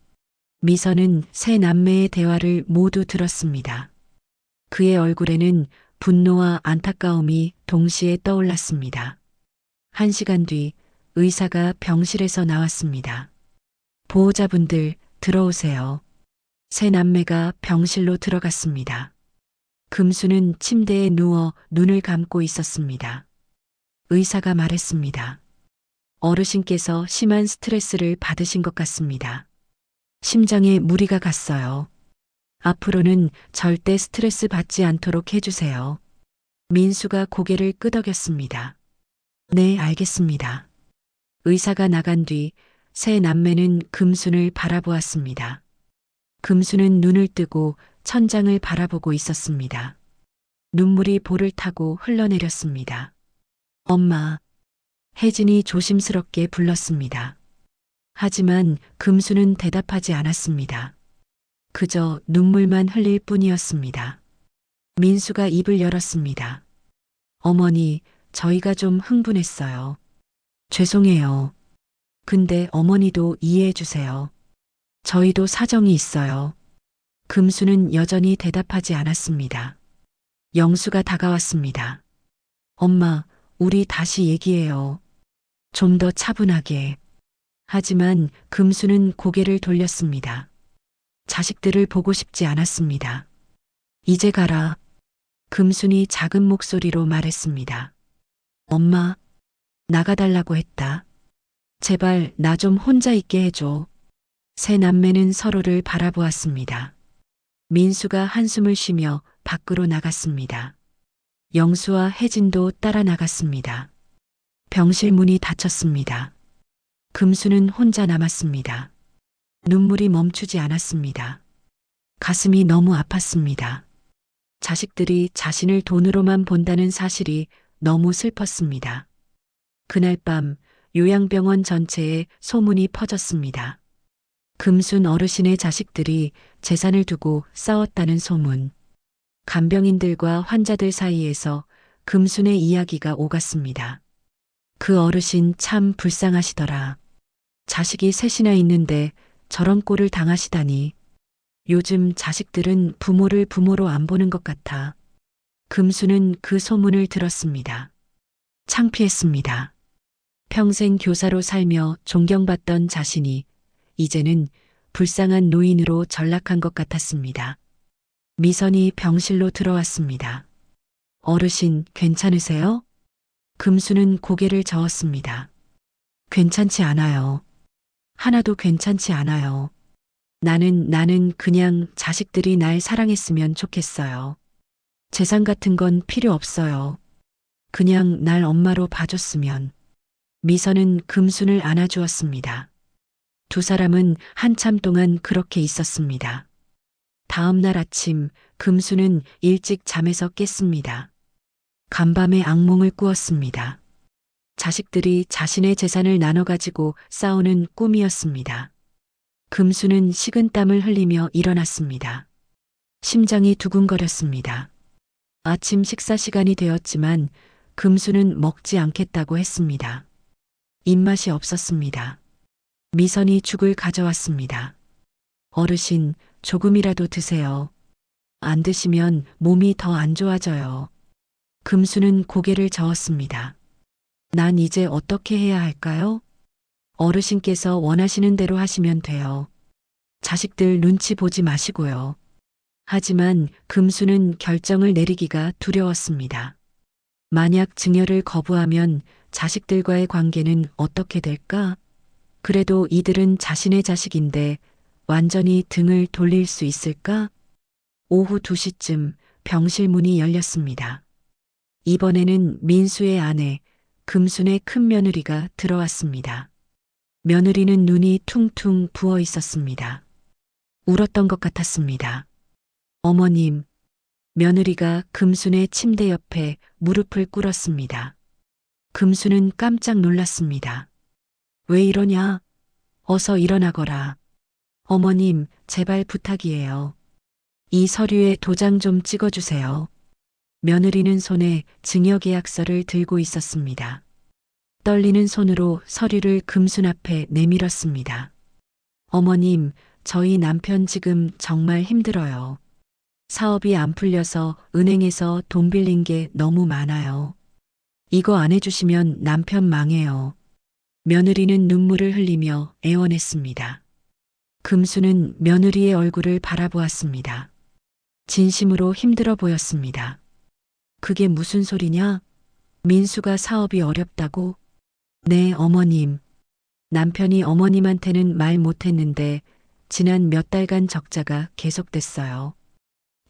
미선은 세 남매의 대화를 모두 들었습니다. 그의 얼굴에는 분노와 안타까움이 동시에 떠올랐습니다. 1시간 뒤 의사가 병실에서 나왔습니다. 보호자분들 들어오세요. 세 남매가 병실로 들어갔습니다. 금수는 침대에 누워 눈을 감고 있었습니다. 의사가 말했습니다. 어르신께서 심한 스트레스를 받으신 것 같습니다. 심장에 무리가 갔어요. 앞으로는 절대 스트레스 받지 않도록 해주세요. 민수가 고개를 끄덕였습니다. 네, 알겠습니다. 의사가 나간 뒤 세 남매는 금순을 바라보았습니다. 금수는 눈을 뜨고 천장을 바라보고 있었습니다. 눈물이 볼을 타고 흘러내렸습니다. 엄마. 혜진이 조심스럽게 불렀습니다. 하지만 금수는 대답하지 않았습니다. 그저 눈물만 흘릴 뿐이었습니다. 민수가 입을 열었습니다. 어머니, 저희가 좀 흥분했어요. 죄송해요. 근데 어머니도 이해해 주세요. 저희도 사정이 있어요. 금수는 여전히 대답하지 않았습니다. 영수가 다가왔습니다. 엄마, 우리 다시 얘기해요. 좀 더 차분하게. 하지만 금수는 고개를 돌렸습니다. 자식들을 보고 싶지 않았습니다. 이제 가라. 금순이 작은 목소리로 말했습니다. 엄마, 나가달라고 했다. 제발 나 좀 혼자 있게 해줘. 세 남매는 서로를 바라보았습니다. 민수가 한숨을 쉬며 밖으로 나갔습니다. 영수와 혜진도 따라 나갔습니다. 병실 문이 닫혔습니다. 금수는 혼자 남았습니다. 눈물이 멈추지 않았습니다. 가슴이 너무 아팠습니다. 자식들이 자신을 돈으로만 본다는 사실이 너무 슬펐습니다. 그날 밤 요양병원 전체에 소문이 퍼졌습니다. 금순 어르신의 자식들이 재산을 두고 싸웠다는 소문. 간병인들과 환자들 사이에서 금순의 이야기가 오갔습니다. 그 어르신 참 불쌍하시더라. 자식이 셋이나 있는데 저런 꼴을 당하시다니. 요즘 자식들은 부모를 부모로 안 보는 것 같아. 금수는 그 소문을 들었습니다. 창피했습니다. 평생 교사로 살며 존경받던 자신이 이제는 불쌍한 노인으로 전락한 것 같았습니다. 미선이 병실로 들어왔습니다. 어르신, 괜찮으세요? 금수는 고개를 저었습니다. 괜찮지 않아요. 하나도 괜찮지 않아요. 나는 그냥 자식들이 날 사랑했으면 좋겠어요. 재산 같은 건 필요 없어요. 그냥 날 엄마로 봐줬으면. 미선은 금순을 안아주었습니다. 두 사람은 한참 동안 그렇게 있었습니다. 다음 날 아침 금순은 일찍 잠에서 깼습니다. 간밤에 악몽을 꾸었습니다. 자식들이 자신의 재산을 나눠 가지고 싸우는 꿈이었습니다. 금수는 식은땀을 흘리며 일어났습니다. 심장이 두근거렸습니다. 아침 식사 시간이 되었지만 금수는 먹지 않겠다고 했습니다. 입맛이 없었습니다. 미선이 죽을 가져왔습니다. 어르신, 조금이라도 드세요. 안 드시면 몸이 더 안 좋아져요. 금수는 고개를 저었습니다. 난 이제 어떻게 해야 할까요? 어르신께서 원하시는 대로 하시면 돼요. 자식들 눈치 보지 마시고요. 하지만 금수는 결정을 내리기가 두려웠습니다. 만약 증여를 거부하면 자식들과의 관계는 어떻게 될까? 그래도 이들은 자신의 자식인데 완전히 등을 돌릴 수 있을까? 오후 2시쯤 병실 문이 열렸습니다. 이번에는 민수의 아내, 금순의 큰 며느리가 들어왔습니다. 며느리는 눈이 퉁퉁 부어 있었습니다. 울었던 것 같았습니다. 어머님, 며느리가 금순의 침대 옆에 무릎을 꿇었습니다. 금순은 깜짝 놀랐습니다. 왜 이러냐? 어서 일어나거라. 어머님, 제발 부탁이에요. 이 서류에 도장 좀 찍어주세요. 며느리는 손에 증여계약서를 들고 있었습니다. 떨리는 손으로 서류를 금순 앞에 내밀었습니다. 어머님, 저희 남편 지금 정말 힘들어요. 사업이 안 풀려서 은행에서 돈 빌린 게 너무 많아요. 이거 안 해주시면 남편 망해요. 며느리는 눈물을 흘리며 애원했습니다. 금수는 며느리의 얼굴을 바라보았습니다. 진심으로 힘들어 보였습니다. 그게 무슨 소리냐? 민수가 사업이 어렵다고? 네, 어머님. 남편이 어머님한테는 말 못했는데 지난 몇 달간 적자가 계속됐어요.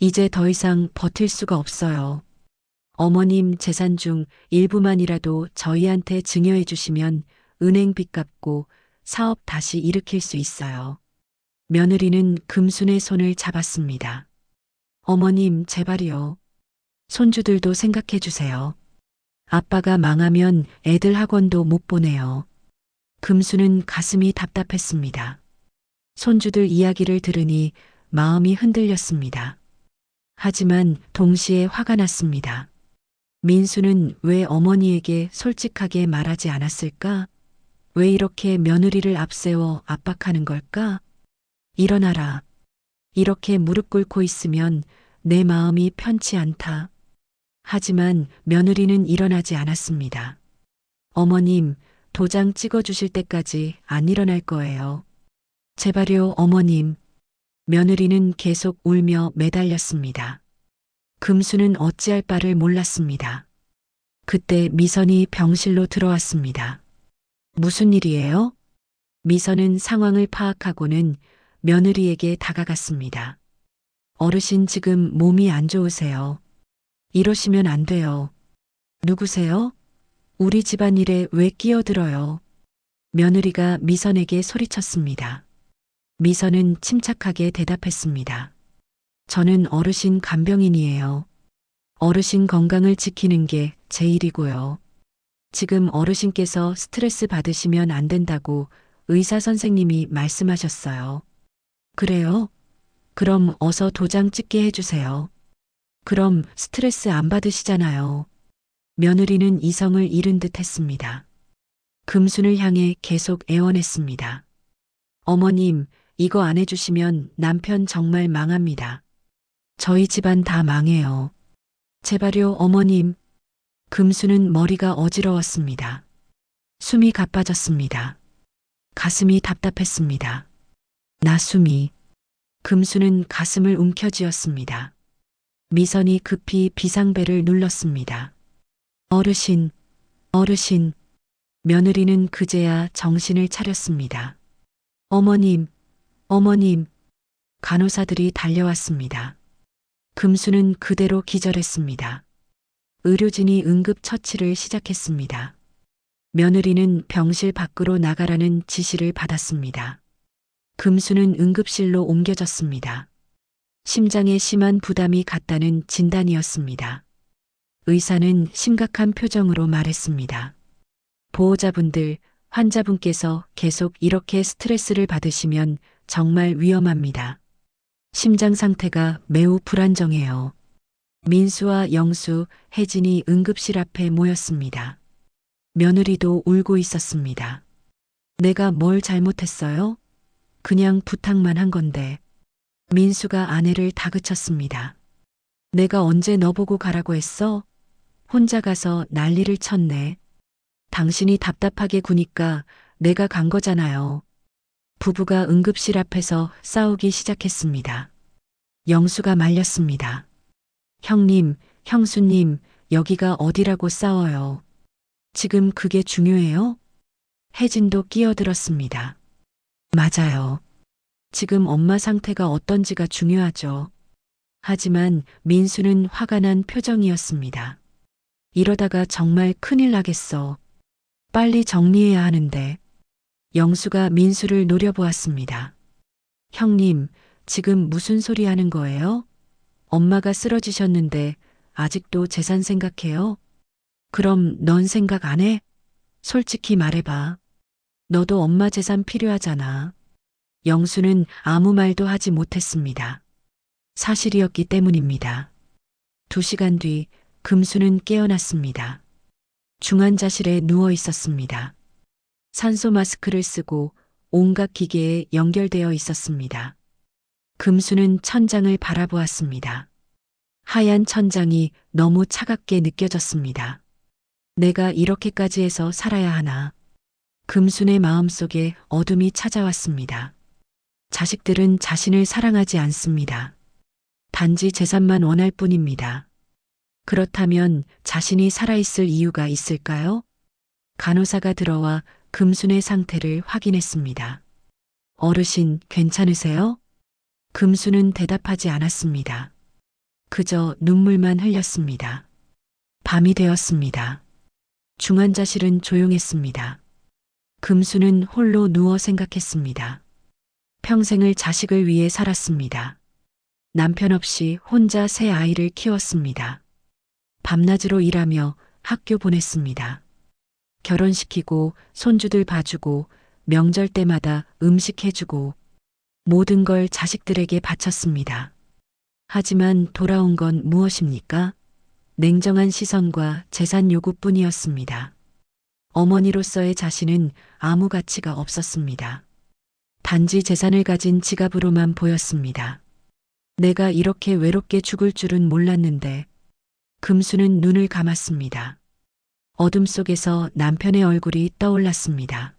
이제 더 이상 버틸 수가 없어요. 어머님 재산 중 일부만이라도 저희한테 증여해 주시면 은행 빚 갚고 사업 다시 일으킬 수 있어요. 며느리는 금순의 손을 잡았습니다. 어머님, 제발이요. 손주들도 생각해 주세요. 아빠가 망하면 애들 학원도 못 보내요. 금수는 가슴이 답답했습니다. 손주들 이야기를 들으니 마음이 흔들렸습니다. 하지만 동시에 화가 났습니다. 민수는 왜 어머니에게 솔직하게 말하지 않았을까? 왜 이렇게 며느리를 앞세워 압박하는 걸까? 일어나라. 이렇게 무릎 꿇고 있으면 내 마음이 편치 않다. 하지만 며느리는 일어나지 않았습니다. 어머님, 도장 찍어주실 때까지 안 일어날 거예요. 제발요, 어머님. 며느리는 계속 울며 매달렸습니다. 금수는 어찌할 바를 몰랐습니다. 그때 미선이 병실로 들어왔습니다. 무슨 일이에요? 미선은 상황을 파악하고는 며느리에게 다가갔습니다. 어르신 지금 몸이 안 좋으세요. 이러시면 안 돼요. 누구세요? 우리 집안일에 왜 끼어들어요? 며느리가 미선에게 소리쳤습니다. 미선은 침착하게 대답했습니다. 저는 어르신 간병인이에요. 어르신 건강을 지키는 게 제 일이고요. 지금 어르신께서 스트레스 받으시면 안 된다고 의사 선생님이 말씀하셨어요. 그래요? 그럼 어서 도장 찍게 해주세요. 그럼 스트레스 안 받으시잖아요. 며느리는 이성을 잃은 듯 했습니다. 금순을 향해 계속 애원했습니다. 어머님, 이거 안 해주시면 남편 정말 망합니다. 저희 집안 다 망해요. 제발요, 어머님. 금수는 머리가 어지러웠습니다. 숨이 가빠졌습니다. 가슴이 답답했습니다. 나숨이. 금수는 가슴을 움켜쥐었습니다. 미선이 급히 비상벨을 눌렀습니다. 어르신, 어르신. 며느리는 그제야 정신을 차렸습니다. 어머님, 어머님. 간호사들이 달려왔습니다. 금수는 그대로 기절했습니다. 의료진이 응급처치를 시작했습니다. 며느리는 병실 밖으로 나가라는 지시를 받았습니다. 금수는 응급실로 옮겨졌습니다. 심장에 심한 부담이 갔다는 진단이었습니다. 의사는 심각한 표정으로 말했습니다. 보호자분들, 환자분께서 계속 이렇게 스트레스를 받으시면 정말 위험합니다. 심장 상태가 매우 불안정해요. 민수와 영수, 혜진이 응급실 앞에 모였습니다. 며느리도 울고 있었습니다. 내가 뭘 잘못했어요? 그냥 부탁만 한 건데. 민수가 아내를 다그쳤습니다. 내가 언제 너 보고 가라고 했어? 혼자 가서 난리를 쳤네. 당신이 답답하게 구니까 내가 간 거잖아요. 부부가 응급실 앞에서 싸우기 시작했습니다. 영수가 말렸습니다. 형님, 형수님, 여기가 어디라고 싸워요. 지금 그게 중요해요? 혜진도 끼어들었습니다. 맞아요. 지금 엄마 상태가 어떤지가 중요하죠. 하지만 민수는 화가 난 표정이었습니다. 이러다가 정말 큰일 나겠어. 빨리 정리해야 하는데. 영수가 민수를 노려보았습니다. 형님, 지금 무슨 소리 하는 거예요? 엄마가 쓰러지셨는데 아직도 재산 생각해요? 그럼 넌 생각 안 해? 솔직히 말해봐. 너도 엄마 재산 필요하잖아. 영수는 아무 말도 하지 못했습니다. 사실이었기 때문입니다. 2시간 뒤 금수는 깨어났습니다. 중환자실에 누워 있었습니다. 산소 마스크를 쓰고 온갖 기계에 연결되어 있었습니다. 금수는 천장을 바라보았습니다. 하얀 천장이 너무 차갑게 느껴졌습니다. 내가 이렇게까지 해서 살아야 하나. 금순의 마음속에 어둠이 찾아왔습니다. 자식들은 자신을 사랑하지 않습니다. 단지 재산만 원할 뿐입니다. 그렇다면 자신이 살아있을 이유가 있을까요? 간호사가 들어와 금순의 상태를 확인했습니다. 어르신, 괜찮으세요? 금수는 대답하지 않았습니다. 그저 눈물만 흘렸습니다. 밤이 되었습니다. 중환자실은 조용했습니다. 금수는 홀로 누워 생각했습니다. 평생을 자식을 위해 살았습니다. 남편 없이 혼자 세 아이를 키웠습니다. 밤낮으로 일하며 학교 보냈습니다. 결혼시키고 손주들 봐주고 명절 때마다 음식 해주고 모든 걸 자식들에게 바쳤습니다. 하지만 돌아온 건 무엇입니까? 냉정한 시선과 재산 요구뿐이었습니다. 어머니로서의 자신은 아무 가치가 없었습니다. 단지 재산을 가진 지갑으로만 보였습니다. 내가 이렇게 외롭게 죽을 줄은 몰랐는데 금수는 눈을 감았습니다. 어둠 속에서 남편의 얼굴이 떠올랐습니다.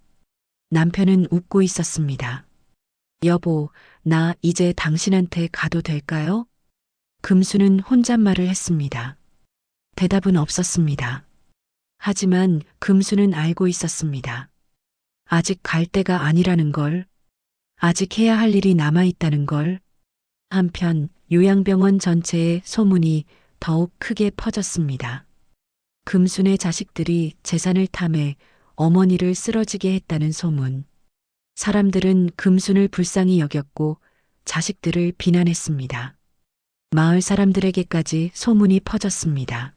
남편은 웃고 있었습니다. 여보, 나 이제 당신한테 가도 될까요? 금수는 혼잣말을 했습니다. 대답은 없었습니다. 하지만 금수는 알고 있었습니다. 아직 갈 때가 아니라는 걸, 아직 해야 할 일이 남아있다는 걸. 한편 요양병원 전체에 소문이 더욱 크게 퍼졌습니다. 금순의 자식들이 재산을 탐해 어머니를 쓰러지게 했다는 소문. 사람들은 금순을 불쌍히 여겼고 자식들을 비난했습니다. 마을 사람들에게까지 소문이 퍼졌습니다.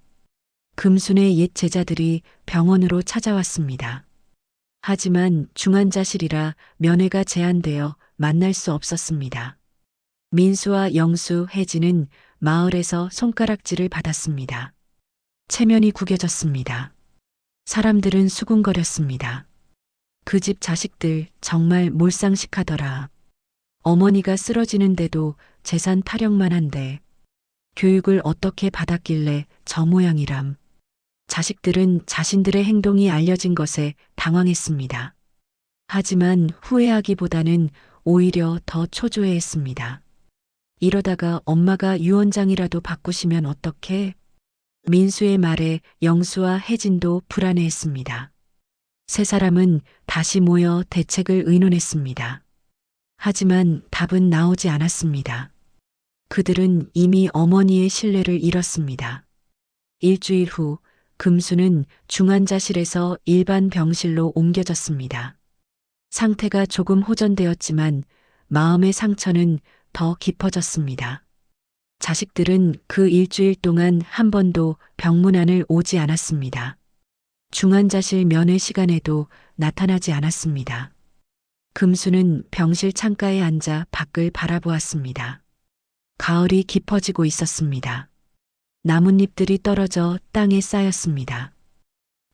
금순의 옛 제자들이 병원으로 찾아왔습니다. 하지만 중환자실이라 면회가 제한되어 만날 수 없었습니다. 민수와 영수, 혜진은 마을에서 손가락질을 받았습니다. 체면이 구겨졌습니다. 사람들은 수군거렸습니다. 그 집 자식들 정말 몰상식하더라. 어머니가 쓰러지는데도 재산 타령만 한데 교육을 어떻게 받았길래 저 모양이람. 자식들은 자신들의 행동이 알려진 것에 당황했습니다. 하지만 후회하기보다는 오히려 더 초조해했습니다. 이러다가 엄마가 유언장이라도 바꾸시면 어떡해? 민수의 말에 영수와 혜진도 불안해했습니다. 세 사람은 다시 모여 대책을 의논했습니다. 하지만 답은 나오지 않았습니다. 그들은 이미 어머니의 신뢰를 잃었습니다. 일주일 후 금수는 중환자실에서 일반 병실로 옮겨졌습니다. 상태가 조금 호전되었지만 마음의 상처는 더 깊어졌습니다. 자식들은 그 일주일 동안 한 번도 병문안을 오지 않았습니다. 중환자실 면회 시간에도 나타나지 않았습니다. 금수는 병실 창가에 앉아 밖을 바라보았습니다. 가을이 깊어지고 있었습니다. 나뭇잎들이 떨어져 땅에 쌓였습니다.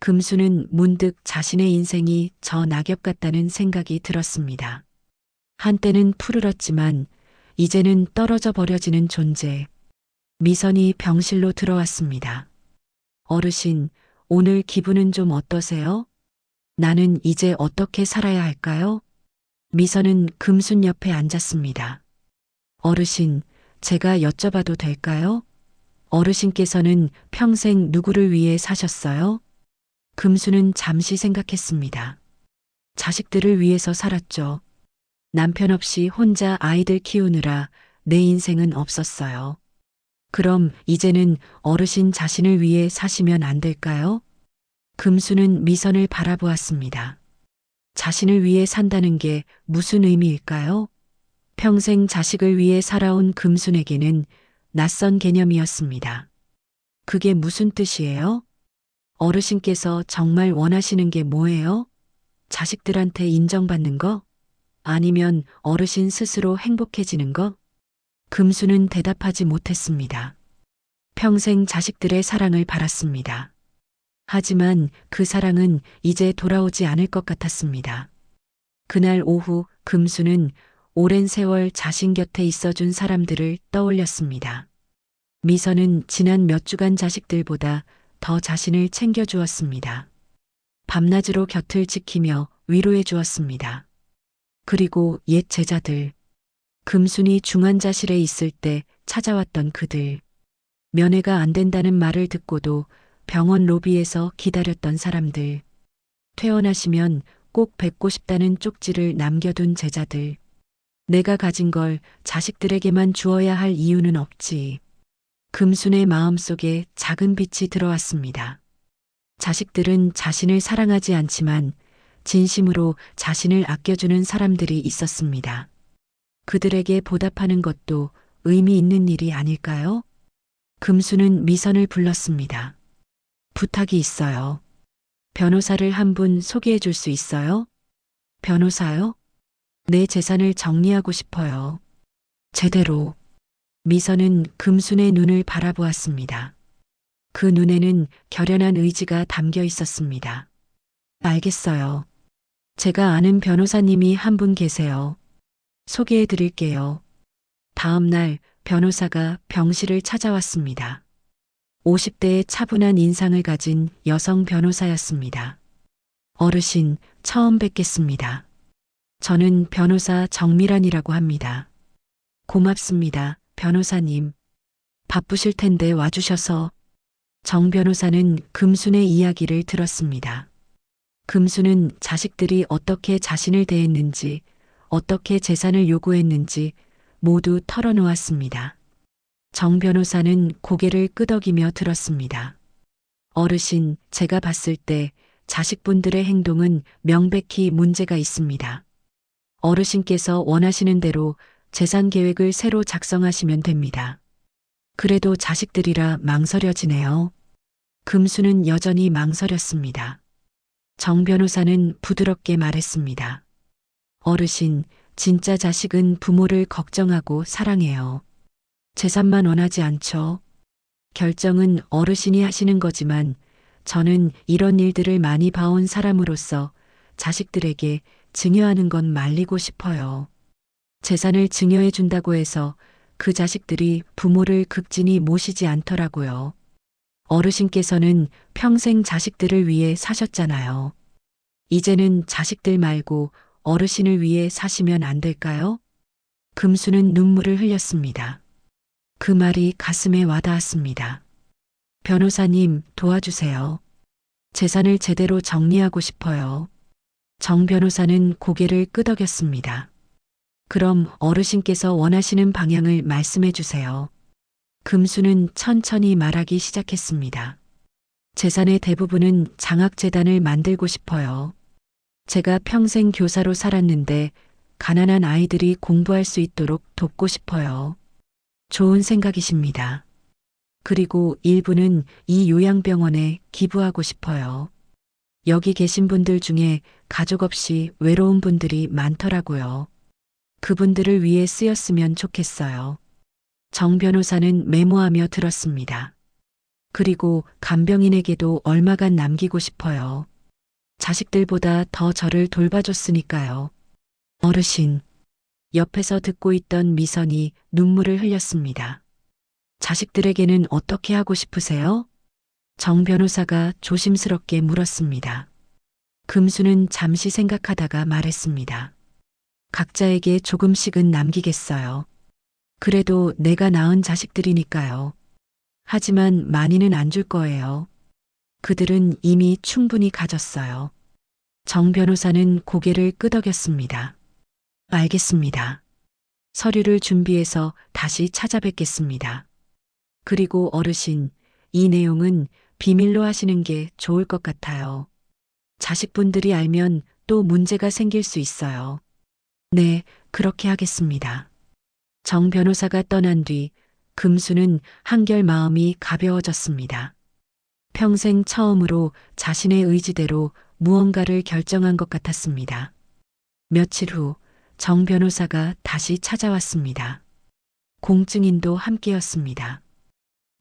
금수는 문득 자신의 인생이 저 낙엽 같다는 생각이 들었습니다. 한때는 푸르렀지만 이제는 떨어져 버려지는 존재. 미선이 병실로 들어왔습니다. 어르신, 오늘 기분은 좀 어떠세요? 나는 이제 어떻게 살아야 할까요? 미선은 금순 옆에 앉았습니다. 어르신, 제가 여쭤봐도 될까요? 어르신께서는 평생 누구를 위해 사셨어요? 금수는 잠시 생각했습니다. 자식들을 위해서 살았죠. 남편 없이 혼자 아이들 키우느라 내 인생은 없었어요. 그럼 이제는 어르신 자신을 위해 사시면 안 될까요? 금수는 미선을 바라보았습니다. 자신을 위해 산다는 게 무슨 의미일까요? 평생 자식을 위해 살아온 금순에게는 낯선 개념이었습니다. 그게 무슨 뜻이에요? 어르신께서 정말 원하시는 게 뭐예요? 자식들한테 인정받는 거? 아니면 어르신 스스로 행복해지는 거? 금수는 대답하지 못했습니다. 평생 자식들의 사랑을 바랐습니다. 하지만 그 사랑은 이제 돌아오지 않을 것 같았습니다. 그날 오후 금수는 오랜 세월 자신 곁에 있어준 사람들을 떠올렸습니다. 미선은 지난 몇 주간 자식들보다 더 자신을 챙겨주었습니다. 밤낮으로 곁을 지키며 위로해 주었습니다. 그리고 옛 제자들, 금순이 중환자실에 있을 때 찾아왔던 그들, 면회가 안 된다는 말을 듣고도 병원 로비에서 기다렸던 사람들, 퇴원하시면 꼭 뵙고 싶다는 쪽지를 남겨둔 제자들, 내가 가진 걸 자식들에게만 주어야 할 이유는 없지. 금순의 마음속에 작은 빛이 들어왔습니다. 자식들은 자신을 사랑하지 않지만 진심으로 자신을 아껴주는 사람들이 있었습니다. 그들에게 보답하는 것도 의미 있는 일이 아닐까요? 금수는 미선을 불렀습니다. 부탁이 있어요. 변호사를 한 분 소개해 줄 수 있어요? 변호사요? 내 재산을 정리하고 싶어요. 제대로. 미선은 금순의 눈을 바라보았습니다. 그 눈에는 결연한 의지가 담겨 있었습니다. 알겠어요. 제가 아는 변호사님이 한 분 계세요. 소개해 드릴게요. 다음 날 변호사가 병실을 찾아왔습니다. 50대의 차분한 인상을 가진 여성 변호사였습니다. 어르신, 처음 뵙겠습니다. 저는 변호사 정미란이라고 합니다. 고맙습니다, 변호사님. 바쁘실 텐데 와주셔서. 정 변호사는 금순의 이야기를 들었습니다. 금순은 자식들이 어떻게 자신을 대했는지, 어떻게 재산을 요구했는지 모두 털어놓았습니다. 정 변호사는 고개를 끄덕이며 들었습니다. 어르신, 제가 봤을 때 자식분들의 행동은 명백히 문제가 있습니다. 어르신께서 원하시는 대로 재산 계획을 새로 작성하시면 됩니다. 그래도 자식들이라 망설여지네요. 금수는 여전히 망설였습니다. 정 변호사는 부드럽게 말했습니다. 어르신, 진짜 자식은 부모를 걱정하고 사랑해요. 재산만 원하지 않죠. 결정은 어르신이 하시는 거지만 저는 이런 일들을 많이 봐온 사람으로서 자식들에게 증여하는 건 말리고 싶어요. 재산을 증여해 준다고 해서 그 자식들이 부모를 극진히 모시지 않더라고요. 어르신께서는 평생 자식들을 위해 사셨잖아요. 이제는 자식들 말고 어르신을 위해 사시면 안 될까요? 금수는 눈물을 흘렸습니다. 그 말이 가슴에 와닿았습니다. 변호사님, 도와주세요. 재산을 제대로 정리하고 싶어요. 정 변호사는 고개를 끄덕였습니다. 그럼 어르신께서 원하시는 방향을 말씀해 주세요. 금수는 천천히 말하기 시작했습니다. 재산의 대부분은 장학재단을 만들고 싶어요. 제가 평생 교사로 살았는데 가난한 아이들이 공부할 수 있도록 돕고 싶어요. 좋은 생각이십니다. 그리고 일부는 이 요양병원에 기부하고 싶어요. 여기 계신 분들 중에 가족 없이 외로운 분들이 많더라고요. 그분들을 위해 쓰였으면 좋겠어요. 정 변호사는 메모하며 들었습니다. 그리고 간병인에게도 얼마간 남기고 싶어요. 자식들보다 더 저를 돌봐줬으니까요. 어르신. 옆에서 듣고 있던 미선이 눈물을 흘렸습니다. 자식들에게는 어떻게 하고 싶으세요? 정 변호사가 조심스럽게 물었습니다. 금수는 잠시 생각하다가 말했습니다. 각자에게 조금씩은 남기겠어요. 그래도 내가 낳은 자식들이니까요. 하지만 많이는 안 줄 거예요. 그들은 이미 충분히 가졌어요. 정 변호사는 고개를 끄덕였습니다. 알겠습니다. 서류를 준비해서 다시 찾아뵙겠습니다. 그리고 어르신, 이 내용은 비밀로 하시는 게 좋을 것 같아요. 자식분들이 알면 또 문제가 생길 수 있어요. 네, 그렇게 하겠습니다. 정 변호사가 떠난 뒤 금수는 한결 마음이 가벼워졌습니다. 평생 처음으로 자신의 의지대로 무언가를 결정한 것 같았습니다. 며칠 후 정 변호사가 다시 찾아왔습니다. 공증인도 함께였습니다.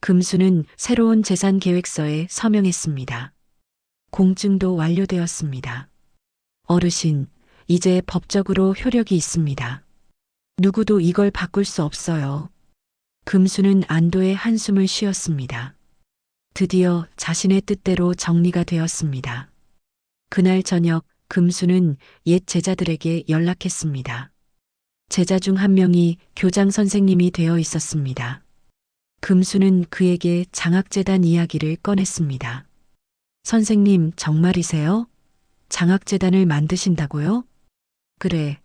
금수는 새로운 재산 계획서에 서명했습니다. 공증도 완료되었습니다. 어르신, 이제 법적으로 효력이 있습니다. 누구도 이걸 바꿀 수 없어요. 금수는 안도의 한숨을 쉬었습니다. 드디어 자신의 뜻대로 정리가 되었습니다. 그날 저녁 금수는 옛 제자들에게 연락했습니다. 제자 중 한 명이 교장 선생님이 되어 있었습니다. 금수는 그에게 장학재단 이야기를 꺼냈습니다. 선생님, 정말이세요? 장학재단을 만드신다고요? 그래,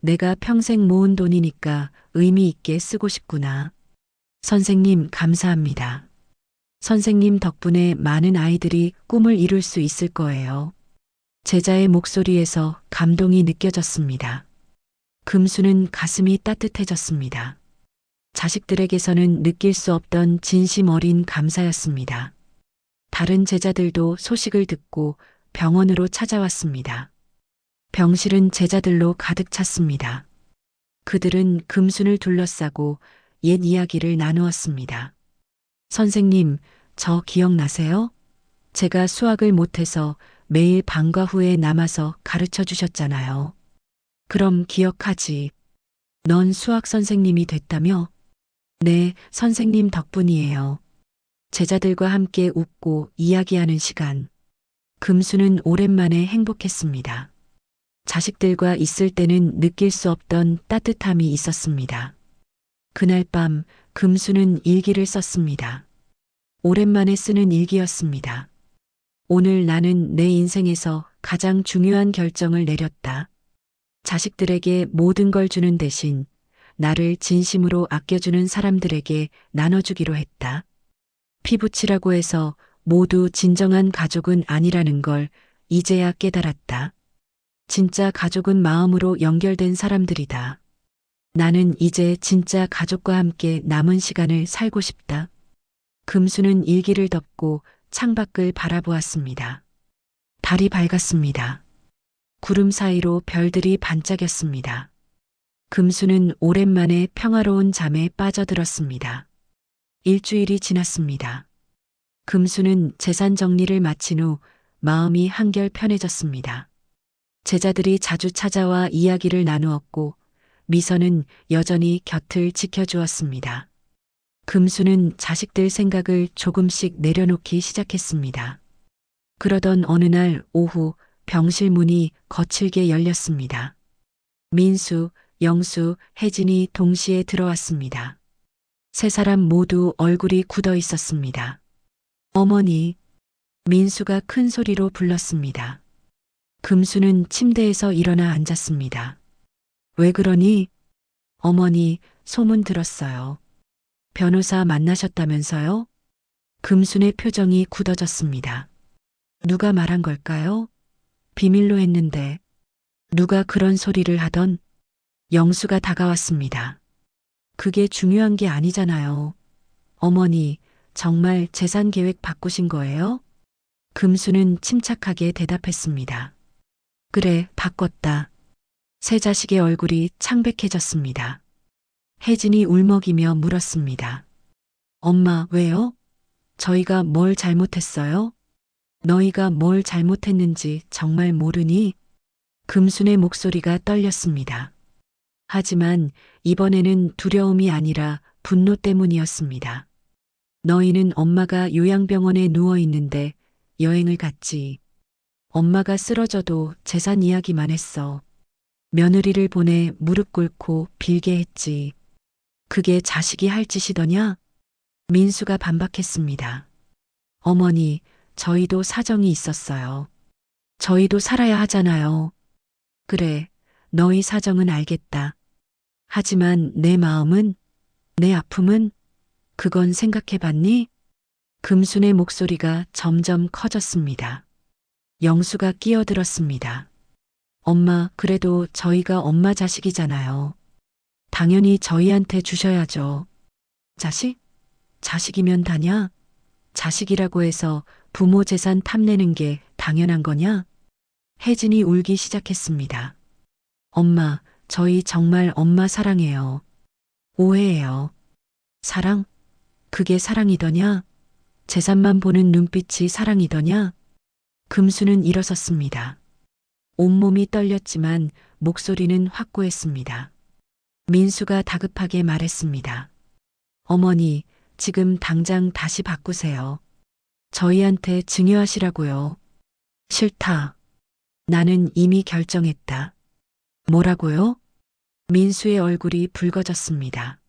내가 평생 모은 돈이니까 의미 있게 쓰고 싶구나. 선생님, 감사합니다. 선생님 덕분에 많은 아이들이 꿈을 이룰 수 있을 거예요. 제자의 목소리에서 감동이 느껴졌습니다. 금수는 가슴이 따뜻해졌습니다. 자식들에게서는 느낄 수 없던 진심 어린 감사였습니다. 다른 제자들도 소식을 듣고 병원으로 찾아왔습니다. 병실은 제자들로 가득 찼습니다. 그들은 금순을 둘러싸고 옛 이야기를 나누었습니다. 선생님, 저 기억나세요? 제가 수학을 못해서 매일 방과 후에 남아서 가르쳐 주셨잖아요. 그럼 기억하지. 넌 수학 선생님이 됐다며? 네, 선생님 덕분이에요. 제자들과 함께 웃고 이야기하는 시간. 금수는 오랜만에 행복했습니다. 자식들과 있을 때는 느낄 수 없던 따뜻함이 있었습니다. 그날 밤 금수는 일기를 썼습니다. 오랜만에 쓰는 일기였습니다. 오늘 나는 내 인생에서 가장 중요한 결정을 내렸다. 자식들에게 모든 걸 주는 대신 나를 진심으로 아껴주는 사람들에게 나눠주기로 했다. 피부치라고 해서 모두 진정한 가족은 아니라는 걸 이제야 깨달았다. 진짜 가족은 마음으로 연결된 사람들이다. 나는 이제 진짜 가족과 함께 남은 시간을 살고 싶다. 금수는 일기를 덮고 창밖을 바라보았습니다. 달이 밝았습니다. 구름 사이로 별들이 반짝였습니다. 금수는 오랜만에 평화로운 잠에 빠져들었습니다. 일주일이 지났습니다. 금수는 재산 정리를 마친 후 마음이 한결 편해졌습니다. 제자들이 자주 찾아와 이야기를 나누었고 미선은 여전히 곁을 지켜주었습니다. 금수는 자식들 생각을 조금씩 내려놓기 시작했습니다. 그러던 어느 날 오후 병실 문이 거칠게 열렸습니다. 민수, 영수, 혜진이 동시에 들어왔습니다. 세 사람 모두 얼굴이 굳어 있었습니다. 어머니, 민수가 큰 소리로 불렀습니다. 금수는 침대에서 일어나 앉았습니다. 왜 그러니? 어머니, 소문 들었어요. 변호사 만나셨다면서요? 금순의 표정이 굳어졌습니다. 누가 말한 걸까요? 비밀로 했는데 누가 그런 소리를 하던? 영수가 다가왔습니다. 그게 중요한 게 아니잖아요. 어머니, 정말 재산 계획 바꾸신 거예요? 금수는 침착하게 대답했습니다. 그래, 바꿨다. 세 자식의 얼굴이 창백해졌습니다. 혜진이 울먹이며 물었습니다. 엄마, 왜요? 저희가 뭘 잘못했어요? 너희가 뭘 잘못했는지 정말 모르니? 금순의 목소리가 떨렸습니다. 하지만 이번에는 두려움이 아니라 분노 때문이었습니다. 너희는 엄마가 요양병원에 누워 있는데 여행을 갔지. 엄마가 쓰러져도 재산 이야기만 했어. 며느리를 보내 무릎 꿇고 빌게 했지. 그게 자식이 할 짓이더냐? 민수가 반박했습니다. 어머니, 저희도 사정이 있었어요. 저희도 살아야 하잖아요. 그래, 너희 사정은 알겠다. 하지만 내 마음은, 내 아픔은, 그건 생각해봤니? 금순의 목소리가 점점 커졌습니다. 영수가 끼어들었습니다. 엄마, 그래도 저희가 엄마 자식이잖아요. 당연히 저희한테 주셔야죠. 자식? 자식이면 다냐? 자식이라고 해서 부모 재산 탐내는 게 당연한 거냐? 혜진이 울기 시작했습니다. 엄마, 저희 정말 엄마 사랑해요. 오해해요. 사랑? 그게 사랑이더냐? 재산만 보는 눈빛이 사랑이더냐? 금수는 일어섰습니다. 온몸이 떨렸지만 목소리는 확고했습니다. 민수가 다급하게 말했습니다. 어머니, 지금 당장 다시 바꾸세요. 저희한테 증여하시라고요. 싫다. 나는 이미 결정했다. 뭐라고요? 민수의 얼굴이 붉어졌습니다.